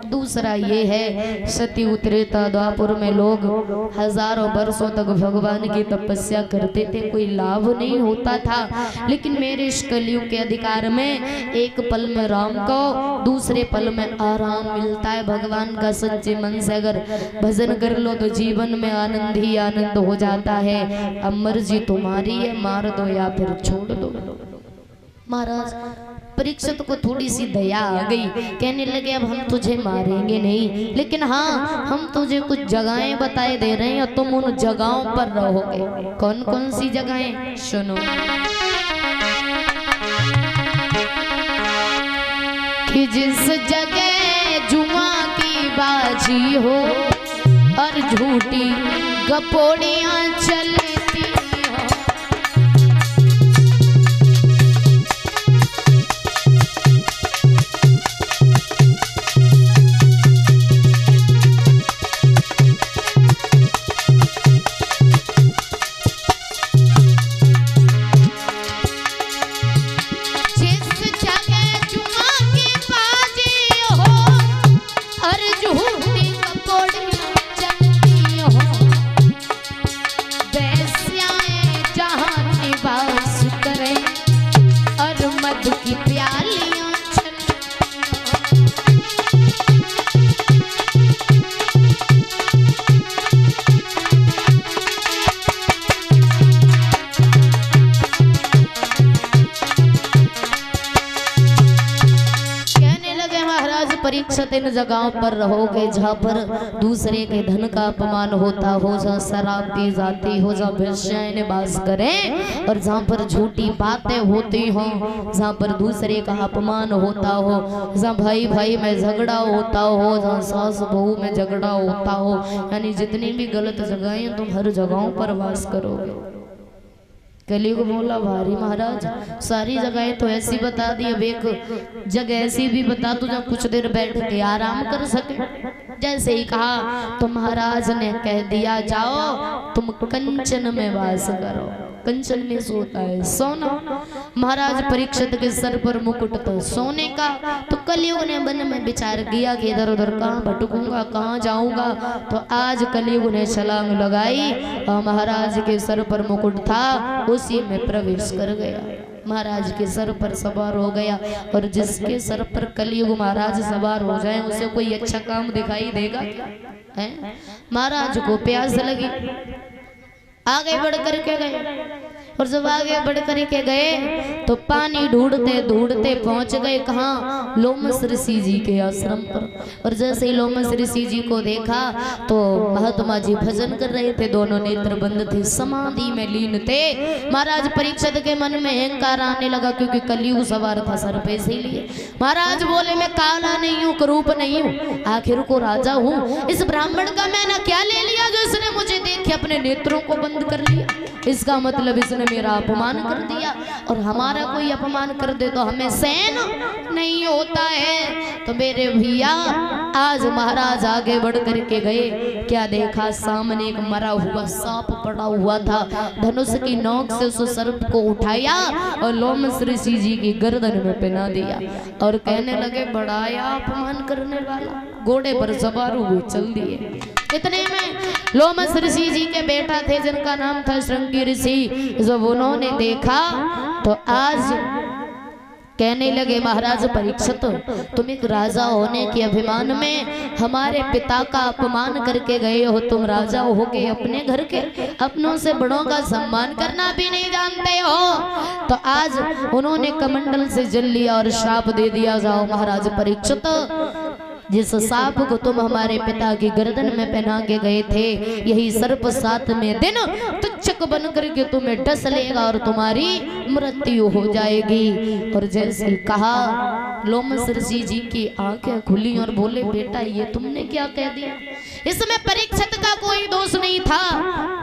दूसरा ये है, सती उत्तरेता द्वापर में लोग हजारों वर्षों तक भगवान की तपस्या करते थे, कोई लाभ नहीं होता था। लेकिन मेरे इस कलयुग के अधिकार में एक पल में राम को, दूसरे पल में आराम मिलता है। भगवान का सच्चे मन से अगर भजन कर लो तो जीवन में आनंद ही आनंद हो जाता है। अब मर्जी तुम्हारी है, मार दो या फिर छोड़ दो। महाराज परीक्षित को थोड़ी सी दया आ गई, कहने लगे अब हम तुझे मारेंगे नहीं, लेकिन हाँ हम तुझे कुछ जगहें बताए दे रहे हैं, तुम उन जगहों पर रहोगे। कौन कौन सी जगहें, सुनो। कि जिस जगह जुआ की बाजी हो और झूठी गपोड़ियां चलती हो, परीक्षित इन जगहों पर रहोगे जहाँ पर दूसरे के धन का अपमान होता हो, जहाँ शराब पी जाती हो, जहाँ वेश्याएं निवास करें और जहाँ पर झूठी बातें होती हो, जहाँ पर दूसरे का अपमान होता हो, जहाँ भाई भाई में झगड़ा होता हो, जहाँ सास बहू में झगड़ा होता हो, यानी जितनी भी गलत जगहें तुम हर जगहों पर वास करोगे। कलयुग बोला भारी महाराज, सारी जगहें तो ऐसी बता दी, अब एक जगह ऐसी भी बता दो जहाँ कुछ देर बैठ के आराम कर सके। जैसे ही कहा तो महाराज ने कह दिया जाओ तुम कंचन में वास करो। कंचन में सोता है सोना। महाराज परीक्षित के सर पर मुकुट तो सोने का। तो कलयुग ने मन में विचार किया कि इधर उधर कहाँ भटकूंगा, कहाँ जाऊंगा। तो आज कलयुग ने छलांग लगाई और महाराज के सर पर मुकुट था उसी में प्रवेश कर गया, महाराज के सर पर सवार हो गया। और जिसके सर पर कलयुग महाराज सवार हो जाए उसे कोई अच्छा काम दिखाई देगा है? महाराज को प्यास लगी, आगे बढ़ करके गए और जब आगे बढ़ करके गए तो पानी ढूंढते ढूंढते पहुंच गए कहाँ, लोमस ऋषि जी के आश्रम पर। और जैसे ही लोमस ऋषि जी को देखा तो महात्मा जी भजन कर रहे थे, दोनों नेत्र बंद थे, समाधि में लीन थे। महाराज परीक्षित के मन में अहंकार आने लगा क्योंकि कलयुग सवार था सर पे, इसीलिए महाराज बोले मैं काला नहीं हूँ, करूप नहीं हूँ, आखिर को राजा हूँ। इस ब्राह्मण का मैंने क्या ले लिया जो इसने मुझे देख के अपने नेत्रों को बंद कर लिया? इसका मतलब इसने मेरा अपमान कर दिया, और हमारा कोई अपमान कर दे तो हमें सहन नहीं होता है। तो मेरे भैया आज महाराज आगे बढ़ करके गए, क्या देखा सामने एक मरा हुआ सांप पड़ा हुआ था। धनुष की नोक से उस सर्प को उठाया और लोमस ऋषि जी की गर्दन में पहना दिया और कहने लगे बड़ाया अपमान करने वाला, घोड़े पर सवार हुए चल दिए। इतने में लोमस ऋषि जी के बेटा थे जिनका नाम था श्रृंगी ऋषि, जब उन्होंने देखा तो आज कहने लगे महाराज परीक्षित तुम एक राजा होने के अभिमान में हमारे पिता का अपमान करके गए हो, तुम राजा हो गए अपने घर के, अपनों से बड़ों का सम्मान करना भी नहीं जानते हो। तो आज उन्होंने कमंडल से जल लिया और श्राप दे दिया, जाओ महाराज परीक्षित जिस सांप को तुम हमारे पिता की गर्दन में पहना के गए थे, यही सर्प 7वें दिन तुच्छक बन करके तुम्हें डस लेगा और तुम्हारी मृत्यु हो जाएगी। और जैसे कहा लोमस ऋषि जी की आंखें खुली और बोले बेटा ये तुमने क्या कह दिया। इसमें परीक्षित का कोई दोष नहीं था,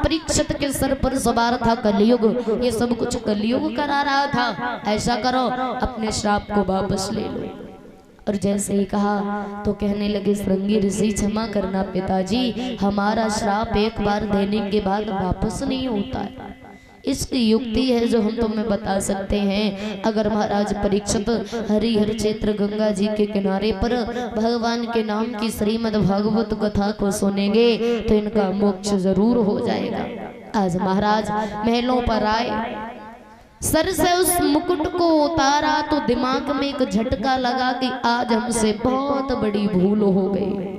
परीक्षित के सर पर सवार था कलयुग, ये सब कुछ कलयुग करा रहा था। ऐसा करो अपने श्राप को वापस ले लो। और जैसे ही कहा तो कहने लगे श्रृंगी ऋषि क्षमा करना पिताजी, हमारा श्राप एक बार देने के बाद वापस नहीं होता है। इसकी युक्ति है जो हम तुम्हें बता सकते हैं। अगर महाराज परीक्षित हरिहर क्षेत्र गंगा जी के किनारे पर भगवान के नाम की श्रीमद् भागवत कथा को सुनेंगे तो इनका मोक्ष जरूर हो जाएगा। आज महाराज महलों पर आए, सर से उस मुकुट को उतारा तो दिमाग में एक झटका लगा कि आज हमसे बहुत बड़ी भूल हो गई।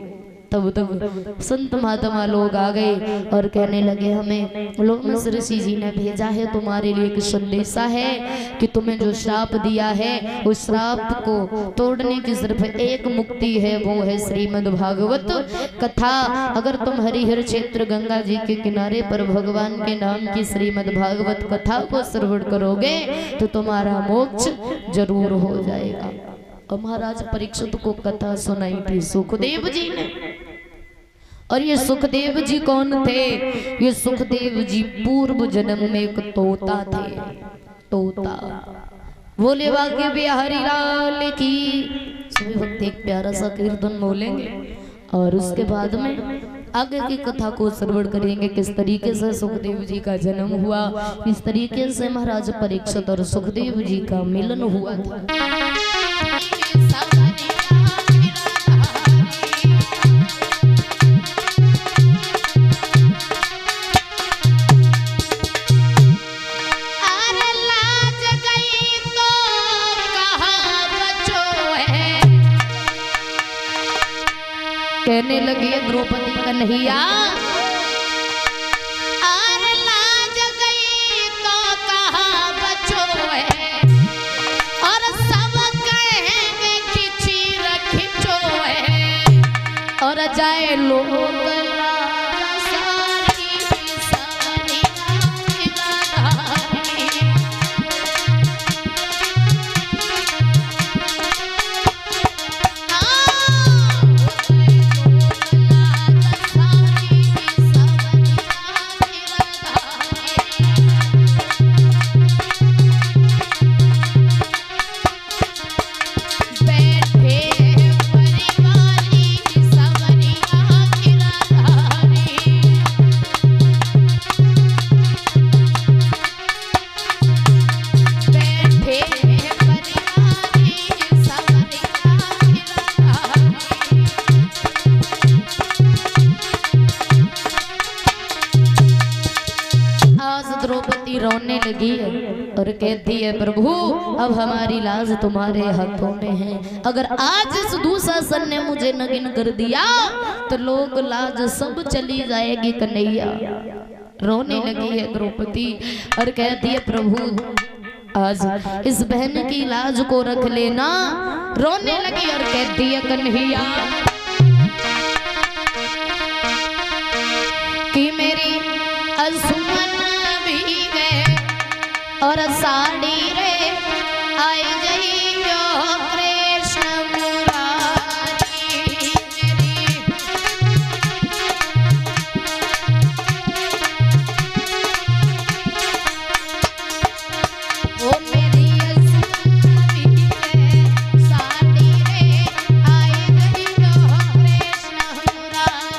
तब संत महात्मा लोग आ गए और कहने लगे हमें लोमस ऋषि जी ने भेजा है, तुम्हारे लिए एक संदेशा है कि तुम्हें जो श्राप दिया है उस श्राप को तोड़ने की सिर्फ एक मुक्ति है, वो है श्रीमद् भागवत कथा। अगर तुम हरिहर क्षेत्र गंगा जी के किनारे पर भगवान के नाम की श्रीमद् भागवत कथा को श्रवण करोगे तो तुम्हारा मोक्ष जरूर हो जाएगा। और महाराज परीक्षित को कथा सुनाई थी सुखदेव जी ने। और ये सुखदेव जी कौन थे? ये सुखदेव जी पूर्व जन्म में एक तोता थे। तोता बोले वाक्य बिहारी लाल की। सभी भक्त एक प्यारा सा कीर्तन बोलेंगे और उसके बाद में आगे की कथा को श्रवण करेंगे, किस तरीके से सुखदेव जी का जन्म हुआ, किस तरीके से महाराज परीक्षित और सुखदेव जी का मिलन हुआ था। कहने लगी द्रौपदी कन्हैया, आर लाज गई तो कहाँ बचो है, और सब कहेंगे कि चीर खिंचो है, और जाए लोग रोने लगी और कहती है प्रभु अब हमारी लाज तुम्हारे हाथों में है। अगर आज इस दुशासन ने मुझे नगिन कर दिया तो लोग लाज सब चली जाएगी कन्हैया। रोने लगी है द्रौपदी और कहती है प्रभु आज इस बहन की लाज को रख लेना। रोने लगी और कहती है कन्हैया कि मेरी असुमन और साड़ी रे आई जइयो कृष्ण मुरारी मेरी। ओ मेरी असुमन साड़ी रे आई जइयो कृष्ण मुरारी।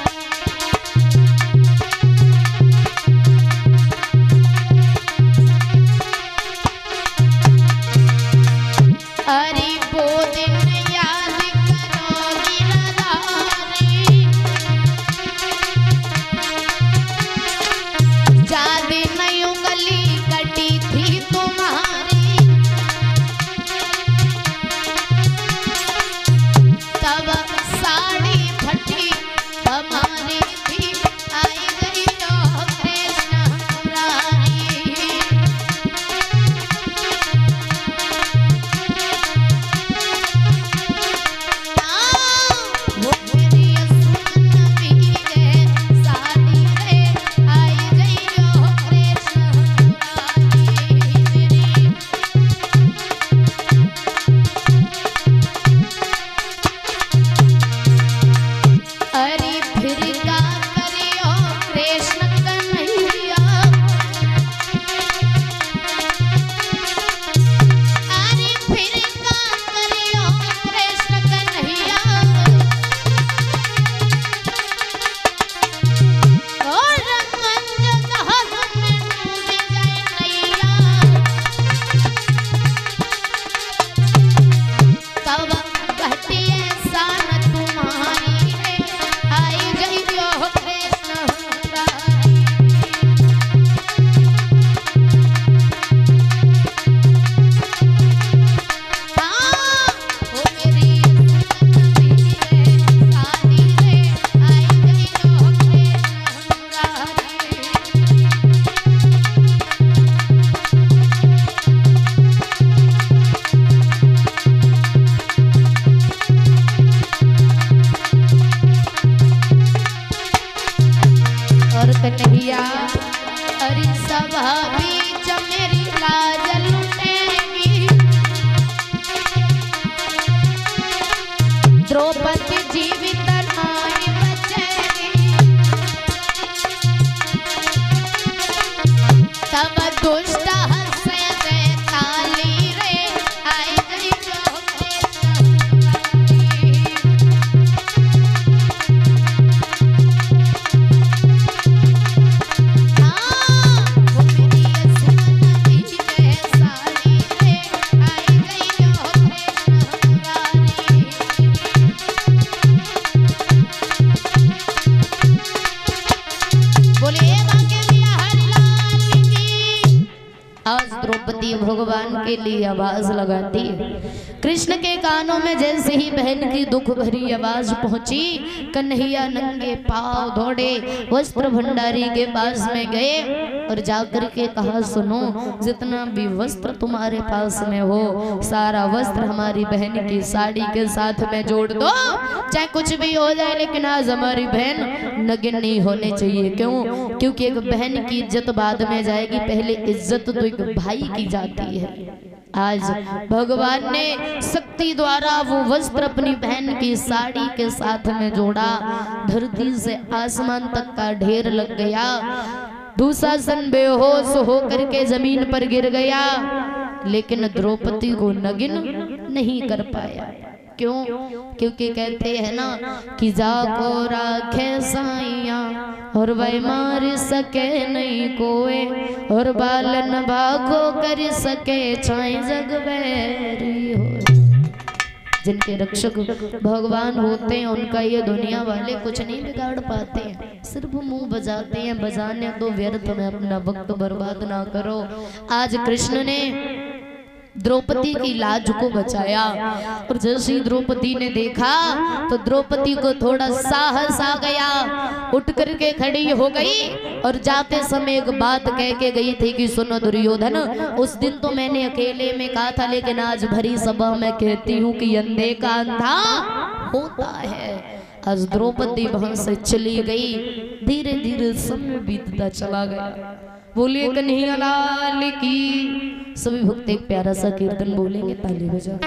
द्रौपदी जीवित नाई बचेगी, तब दुष्ट हंसे दे ताली रे, आई गई जो द्रौपदी भगवान के लिए आवाज लगाती है। कृष्ण के कानों में जैसे ही बहन की दुख भरी आवाज पहुंची, कन्हैया नंगे पांव दौड़े वस्त्र भंडारी के पास में गए और जाकर के कहा, सुनो, जितना भी वस्त्र तुम्हारे पास में हो सारा वस्त्र हमारी बहन की साड़ी के साथ में जोड़ दो, चाहे कुछ भी हो जाए, लेकिन आज हमारी बहन नग्न नहीं होनी चाहिए। क्यों? क्योंकि एक बहन की इज्जत बाद में जाएगी, पहले इज्जत तो एक भाई की जाती है। आज भगवान ने शक्ति द्वारा वो वस्त्र अपनी बहन की साड़ी के साथ में जोड़ा, धरती से आसमान तक का ढेर लग गया। दुशासन बेहोश होकर के जमीन पर गिर गया, लेकिन द्रौपदी को नग्न नहीं कर पाया। क्यों? क्योंकि कहते हैं ना कि जाको राखे साइया और वह मार सके नहीं कोई, और बालन भागो कर सके चाहे जग बैरी हो। जिनके रक्षक भगवान होते हैं उनका ये दुनिया वाले कुछ नहीं बिगाड़ पाते हैं, सिर्फ मुंह बजाते हैं। बजाने तो व्यर्थ में अपना वक्त बर्बाद ना करो। आज कृष्ण ने द्रौपदी की लाज को बचाया, और जैसे ही द्रौपदी ने देखा तो द्रौपदी को थोड़ा साहस आ गया, उठ करके खड़ी हो गई और जाते समय एक बात कह के गई थी कि सुनो दुर्योधन, उस दिन तो मैंने अकेले में कहा था, लेकिन आज भरी सभा में कहती हूँ कि अंधे का अंधा होता है। आज द्रौपदी वहां से चली गई, धीरे धीरे समय बीतता चला गया। बोलिए कन्हैया लाल की। सभी भक्त एक प्यारा सा कीर्तन बोलेंगे, ताली बजा।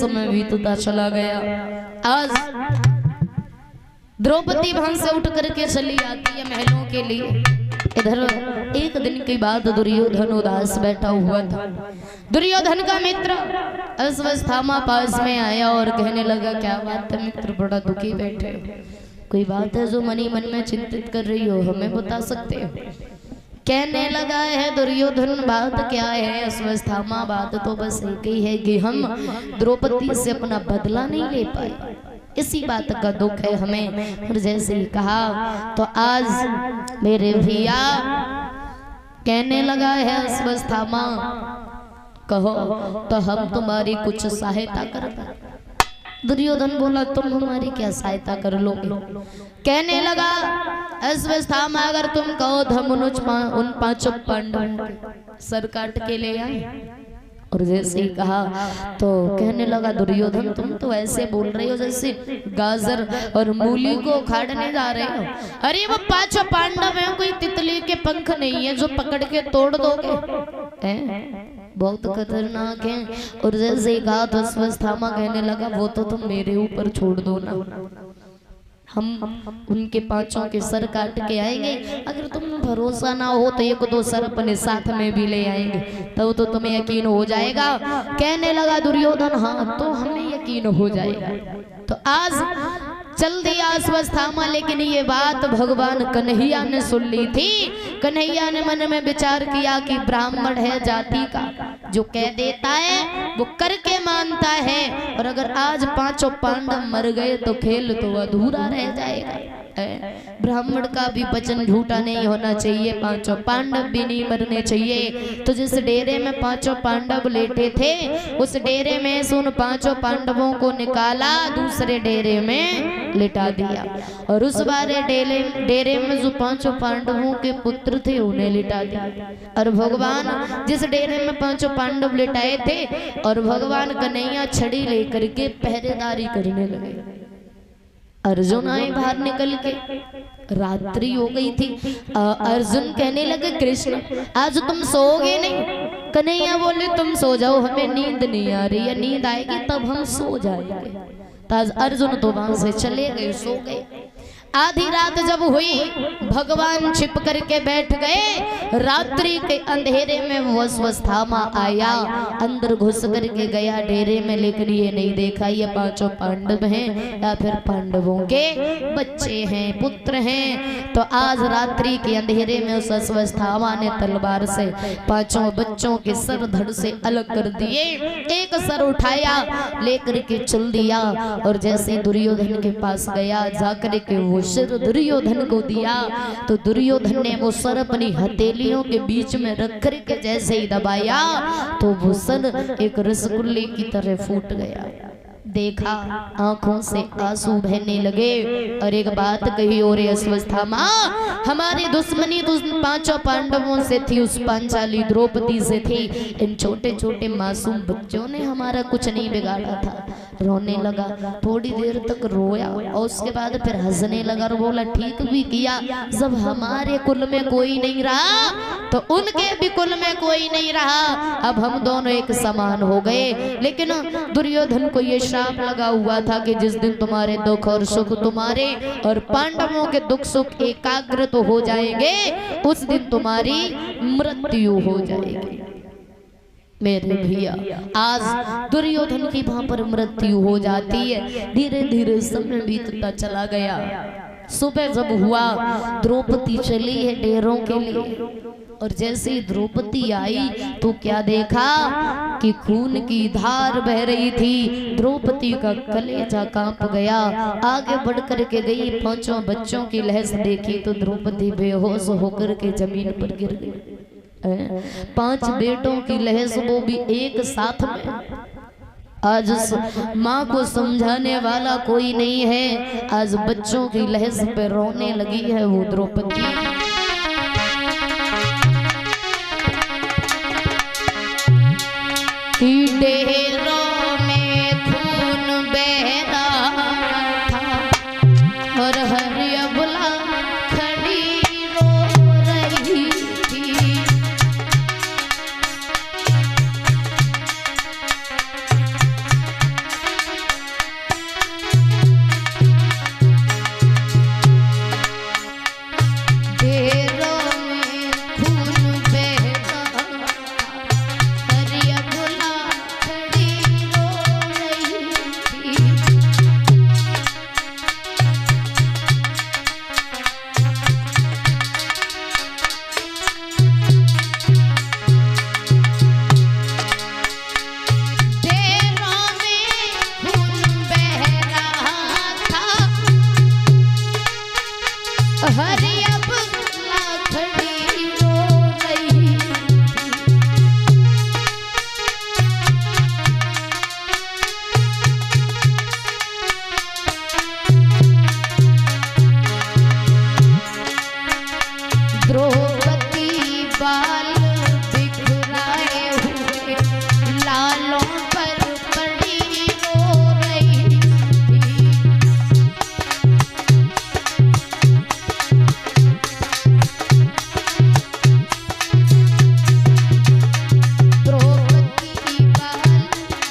समय बीतता चला गया। आज द्रौपदी वहां से उठ करके चली आती है महलों के लिए। इधर एक दिन की बात दुर्योधन उदास बैठा हुआ था। दुर्योधन का मित्र अश्वत्थामा पास में आया और कहने लगा, क्या बात है मित्र, बड़ा दुखी बैठे हो, कोई बात है जो मनी मन में चिंतित कर रही हो, हमें बता सकते हो? कहने लगा है दुर्योधन, बात क्या है अश्वत्थामा? बात तो बस एक ही है कि हम द्रौपदी से अपना बदला नहीं ले पाए, इसी बात का दुख है हमें। और जैसे ही कहा तो आज मेरे भैया कहने लगा है अश्वत्थामा, कहो तो हम तुम्हारी कुछ सहायता कर। दुर्योधन बोला, तुम हमारी क्या सहायता कर लोगे? कहने लगा अश्वत्थामा, अगर तुम कहो तो हम उन पांचों पांडवों सर काट के ले आए। और जैसे ही कहा तो कहने लगा दुर्योधन, तुम तो ऐसे बोल रहे हो जैसे गाजर और मूली को उखाड़ने जा रहे हो। अरे वो पांचों पांडव हैं, कोई तितली के पंख नहीं है जो पकड़ के तोड़ दोगे, बहुत खतरनाक है। और जैसे ही कहा तो अश्वत्थामा कहने लगा, वो तो तुम मेरे ऊपर छोड़ दो ना, हम उनके पांचों के सर काट के आएंगे। अगर तुम्हें भरोसा ना हो तो एक दो सर अपने साथ में भी ले आएंगे, तब तो तुम्हें यकीन हो जाएगा। कहने लगा दुर्योधन, हाँ तो हमें यकीन हो जाएगा। तो आज चल दिया अश्वत्थामा, लेकिन ये बात भगवान कन्हैया ने सुन ली थी। कन्हैया ने मन में विचार किया कि ब्राह्मण है जाति का, जो कह देता है वो करके मानता है, और अगर आज पांचों पांडव मर गए तो खेल तो अधूरा रह जाएगा। ब्राह्मण का भी वचन झूठा नहीं होना चाहिए, पांचों पांडव भी नहीं मरने चाहिए। तो जिस डेरे में पांचों पांडव लेटे थे, उस डेरे में से उन पांचों पांडवों को निकाला, दूसरे डेरे में लिटा दिया, और उस बारे डेरे में जो पांचों पांडवों के पुत्र थे उन्हें लिटा दिया। और भगवान जिस डेरे में पांचों पांडव लिटाए थे, और भगवान कन्हैया छड़ी लेकर के पहरेदारी करने लगे। अर्जुन आए बाहर निकल के, रात्रि हो गई थी। अर्जुन कहने लगे, कृष्ण आज तुम सोओगे नहीं? कन्हैया बोले, तुम सो जाओ, हमें नींद नहीं आ रही है, नींद आएगी तब हम सो जाएंगे। तो अर्जुन तो वहां से चले गए, सो गए। आधी रात जब हुई, भगवान छिप करके बैठ गए। रात्रि के अंधेरे में वो अश्वत्थामा आया, अंदर घुस करके गया डेरे में, लेकिन ये नहीं देखा ये पांचों पांडव हैं या फिर पांडवों के बच्चे हैं, पुत्र हैं। तो आज रात्रि के अंधेरे में उस अश्वत्थामा ने तलवार से पांचों बच्चों के सर धड़ से अलग कर दिए। एक सर उठाया, लेकर के चल दिया, और जैसे दुर्योधन के पास गया, जाकर के वो सर दुर्योधन को दिया। तो दुर्योधन ने वो सर अपनी हथेलियों के बीच में रख कर के जैसे ही दबाया, तो वो सर एक रसगुल्ले की तरह फूट गया। देखा, आंखों से आंसू बहने लगे, और एक बात कही, और अश्वत्थामा, हमारी दुश्मनी तो पांचों पांडवों से थी, उस पांचाली द्रौपदी से थी। इन छोटे छोटे मासूम बच्चों ने हमारा कुछ नहीं बिगाड़ा था। रोने लगा, थोड़ी देर तक रोया, और उसके बाद फिर हंसने लगा और बोला, ठीक भी किया, जब हमारे कुल में कोई नहीं रहा तो उनके भी कुल में कोई नहीं रहा, अब हम दोनों एक समान हो गए। लेकिन दुर्योधन को ये श्राप लगा हुआ था कि जिस दिन तुम्हारे दुख और सुख तुम्हारे और पांडवों के दुख सुख एकाग्र तो हो जाएंगे, उस दिन तुम्हारी मृत्यु हो जाएगी। मेरे भैया, आज दुर्योधन की वहां पर मृत्यु हो जाती है। धीरे धीरे समय बीतता चला गया। सुबह जब हुआ, द्रौपदी चली है डेरों के लिए, और जैसे ही द्रौपदी आई तो क्या देखा कि खून की धार बह रही थी। द्रौपदी का कलेजा कांप गया। आगे बढ़ कर के गई, पांचों बच्चों की लहस देखी तो द्रौपदी बेहोश होकर के जमीन पर गिर गई। 5 बेटों की लहस, वो भी एक साथ में। आज माँ को समझाने वाला कोई नहीं है, आज बच्चों की लहस पे रोने लगी है वो द्रौपदी। डेरों में खून बह रहा था, और हरियबला खड़ी रो रही थी। हरि अब लाखड़ी रो रही द्रौपदी बाल बिखराए हुए लालों पर पड़ी रो रही थी। द्रौपदी बाल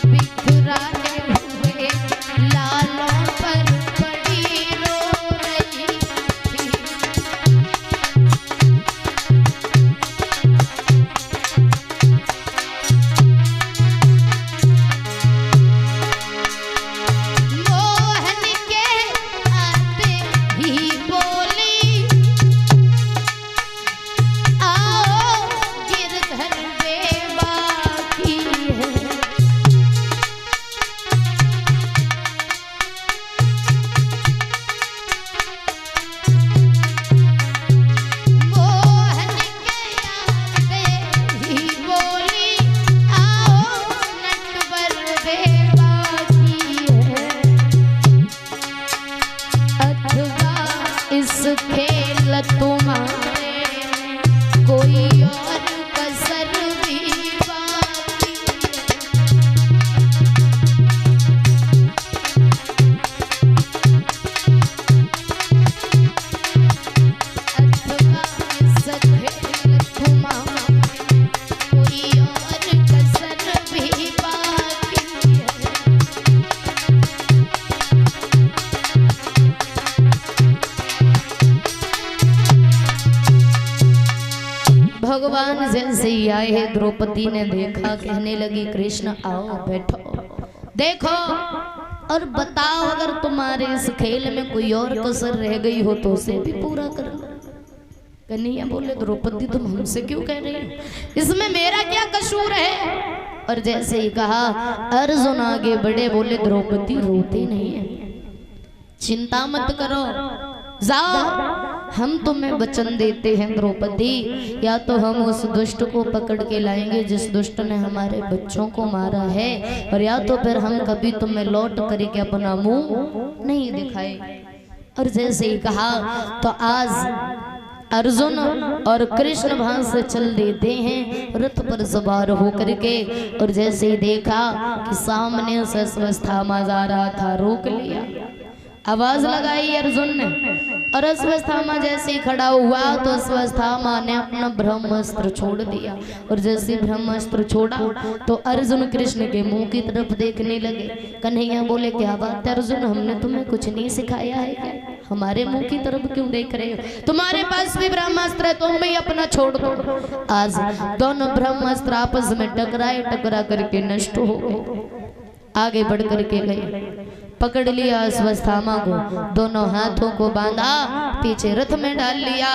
बिखराए हुए लालों पर पड़ी रो रही थी। मोहन के आते ही बोली आओ गिरधर बेबाकी है। मोहन के आते ही बोली आओ नटवर बेबाकी है। अथवा इस खेल तुम्हारे कोई और कसर भी बाकी है। अथवा इस खेल तुम्हारे कोई और कसर भी बाकी है। भगवान जैसे ही आए द्रौपदी ने देखा, कहने लगी कृष्ण आओ बैठो, देखो और बताओ अगर तुम्हारे इस खेल में कोई और कसर रह गई हो तो उसे भी पूरा कर लो। कन्हैया बोले द्रौपदी तुम हमसे क्यों कह रही हो, इसमें मेरा क्या कसूर है। और जैसे ही कहा अर्जुन आगे बढ़े, बोले द्रौपदी रोते नहीं है, चिंता मत करो, जाओ हम तुम्हें वचन देते हैं द्रौपदी, या तो हम उस दुष्ट को पकड़ के लाएंगे जिस दुष्ट ने हमारे बच्चों को मारा है, और या तो फिर हम कभी तुम्हें लौट करके अपना मुंह नहीं दिखाए। और जैसे ही कहा तो आज अर्जुन और कृष्ण वहां से चल देते हैं रथ पर सवार होकर के। और जैसे ही देखा कि सामने से अश्वत्थामा जा रहा था, रोक लिया, आवाज लगाई अर्जुन ने। और अश्वत्थामा जैसे ही खड़ा हुआ तो अश्वत्थामा ने अपना ब्रह्मास्त्र छोड़ दिया। और जैसे ब्रह्मास्त्र छोड़ा तो अर्जुन कृष्ण के मुंह की तरफ देखने लगे। कन्हैया बोले क्या बात है अर्जुन, हमने तुम्हें कुछ नहीं सिखाया है क्या, हमारे मुंह की तरफ क्यों देख रहे हो, तुम्हारे पास भी ब्रह्मास्त्र है, तुम भी अपना छोड़ दो। आज दोनों ब्रह्मास्त्र आपस में टकराए, टकरा करके नष्ट हो गए। आगे बढ़ करके गए, पकड़ लिया अश्वत्थामा को, दोनों हाथों को बांधा, पीछे रथ में डाल लिया,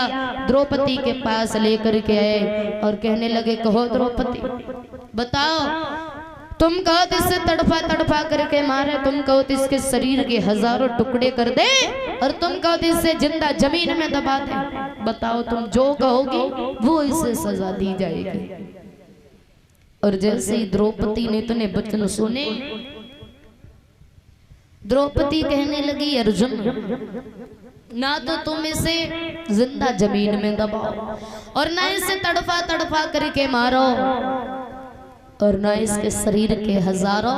द्रौपदी के पास लेकर के आए और कहने लगे कहो द्रौपदी बताओ, तुम कहो तो इससे तड़फा तड़फा करके मारे, तुम कहो तो इसके शरीर के हजारों टुकड़े कर दे, और तुम कहो तो इससे जिंदा जमीन में दबा दे, बताओ तुम जो कहोगी वो इसे सजा दी जाएगी। और जैसे ही द्रौपदी ने इतने वचन सुने, द्रौपदी कहने लगी अर्जुन ना तो तुम इसे जिंदा जमीन में दबाओ, और ना इसे तड़फा तड़फा करके मारो, और ना इसके शरीर के हजारों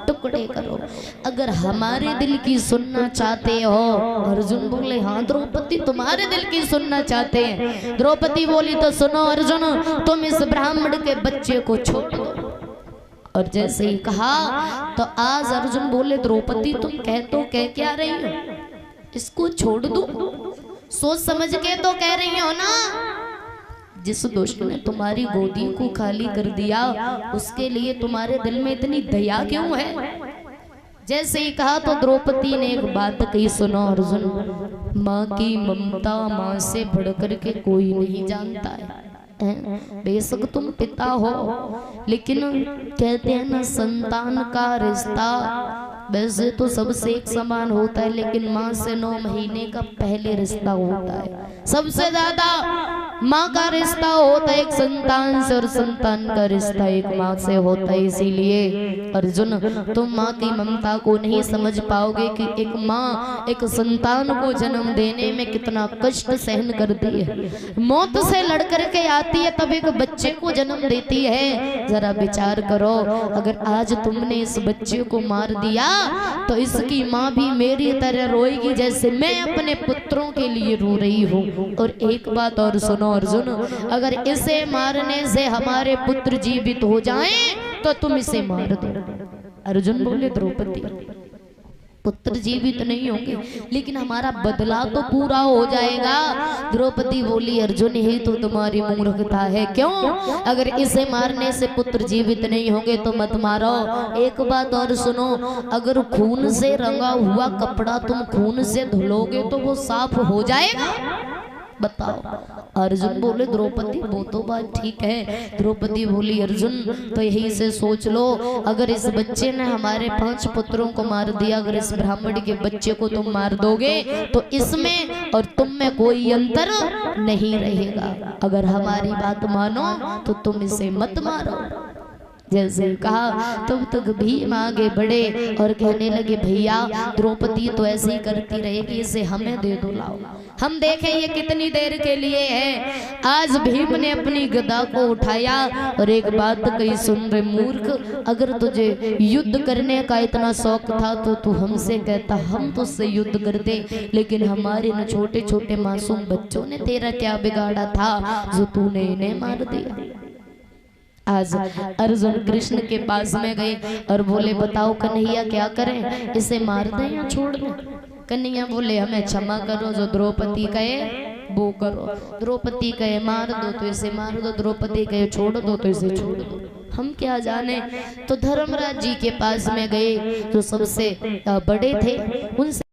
टुकड़े करो, अगर हमारे दिल की सुनना चाहते हो। अर्जुन बोले हाँ द्रौपदी तुम्हारे दिल की सुनना चाहते हैं। द्रौपदी बोली तो सुनो अर्जुन, तुम इस ब्राह्मण के बच्चे को छोड़ दो। और जैसे ही कहा तो आज अर्जुन बोले द्रौपदी तुम कह क्या रही हो, इसको छोड़ दो, सोच समझ के तो कह रही हो ना, जिस दुष्ट ने तुम्हारी गोदी को खाली कर दिया उसके लिए तुम्हारे दिल में इतनी दया क्यों है। जैसे ही कहा तो द्रौपदी ने एक बात कही, सुनो अर्जुन, माँ की ममता माँ से बढ़कर के कोई नहीं जानता है, बेशक तुम पिता हो, लेकिन कहते हैं ना संतान का रिश्ता वैसे तो सबसे एक समान होता है, लेकिन माँ से 9 महीने का पहले रिश्ता होता है। सबसे ज्यादा माँ का रिश्ता होता है एक संतान से, और संतान का रिश्ता एक माँ से होता है। इसीलिए अर्जुन, तुम माँ की ममता को नहीं समझ पाओगे कि एक माँ एक संतान को जन्म देने में कितना कष्ट सहन करती है। मौत से लड़ करके आती है, तब एक बच्चे को जन्म देती है। जरा विचार करो, अगर आज तुमने इस बच्चे को मार दिया तो इसकी माँ भी मेरी तरह रोएगी, जैसे मैं अपने पुत्रों के लिए रो रही हूँ। और एक बात और सुनो अर्जुन, अगर इसे मारने से हमारे पुत्र जीवित हो जाएं तो तुम इसे मार दो। अर्जुन बोले, द्रौपदी पुत्र जीवित नहीं होंगे, लेकिन हमारा बदला तो पूरा हो जाएगा। द्रौपदी बोली, अर्जुन यही तो तुम्हारी मूर्खता है। क्यों? अगर इसे मारने से पुत्र जीवित नहीं होंगे तो मत मारो। एक बात और सुनो, अगर खून से रंगा हुआ कपड़ा तुम खून से धुलोगे तो वो साफ हो जाएगा? बताओ। अर्जुन बोले, द्रौपदी वो तो बात ठीक है। द्रौपदी बोली, अर्जुन तो यही से सोच लो, अगर इस बच्चे ने हमारे 5 पुत्रों को मार दिया, अगर इस ब्राह्मण के बच्चे को तुम मार दोगे तो इसमें और तुम में कोई अंतर नहीं रहेगा। अगर हमारी बात मानो तो तुम इसे मत मारो। जैसे कहा तब तक भीम आगे बढ़े और कहने लगे, भैया द्रौपदी तो ऐसे ही करती रहेगी, इसे हमें दे दो, लाओ हम देखें ये कितनी देर के लिए है। आज भीम ने अपनी गदा को उठाया और एक बात कही, सुन रे मूर्ख, अगर तुझे युद्ध करने का इतना शौक था तो तू हमसे कहता, हम तुझसे युद्ध करते। लेकिन हमारे न छोटे छोटे मासूम बच्चों ने तेरा क्या बिगाड़ा था जो तूने इन्हें मार दिया। आज अर्जुन कृष्ण के पास में गए और बोले, बताओ कन्हैया क्या करें, इसे मार दें या छोड़ दें? कन्हैया बोले, हमें क्षमा करो, जो द्रौपदी कहे वो करो। द्रौपदी कहे मार दो तो इसे मार दो, द्रौपदी कहे छोड़ दो तो इसे छोड़ दो, हम क्या जाने। तो धर्मराज जी के पास में गए, जो सबसे बड़े थे, उनसे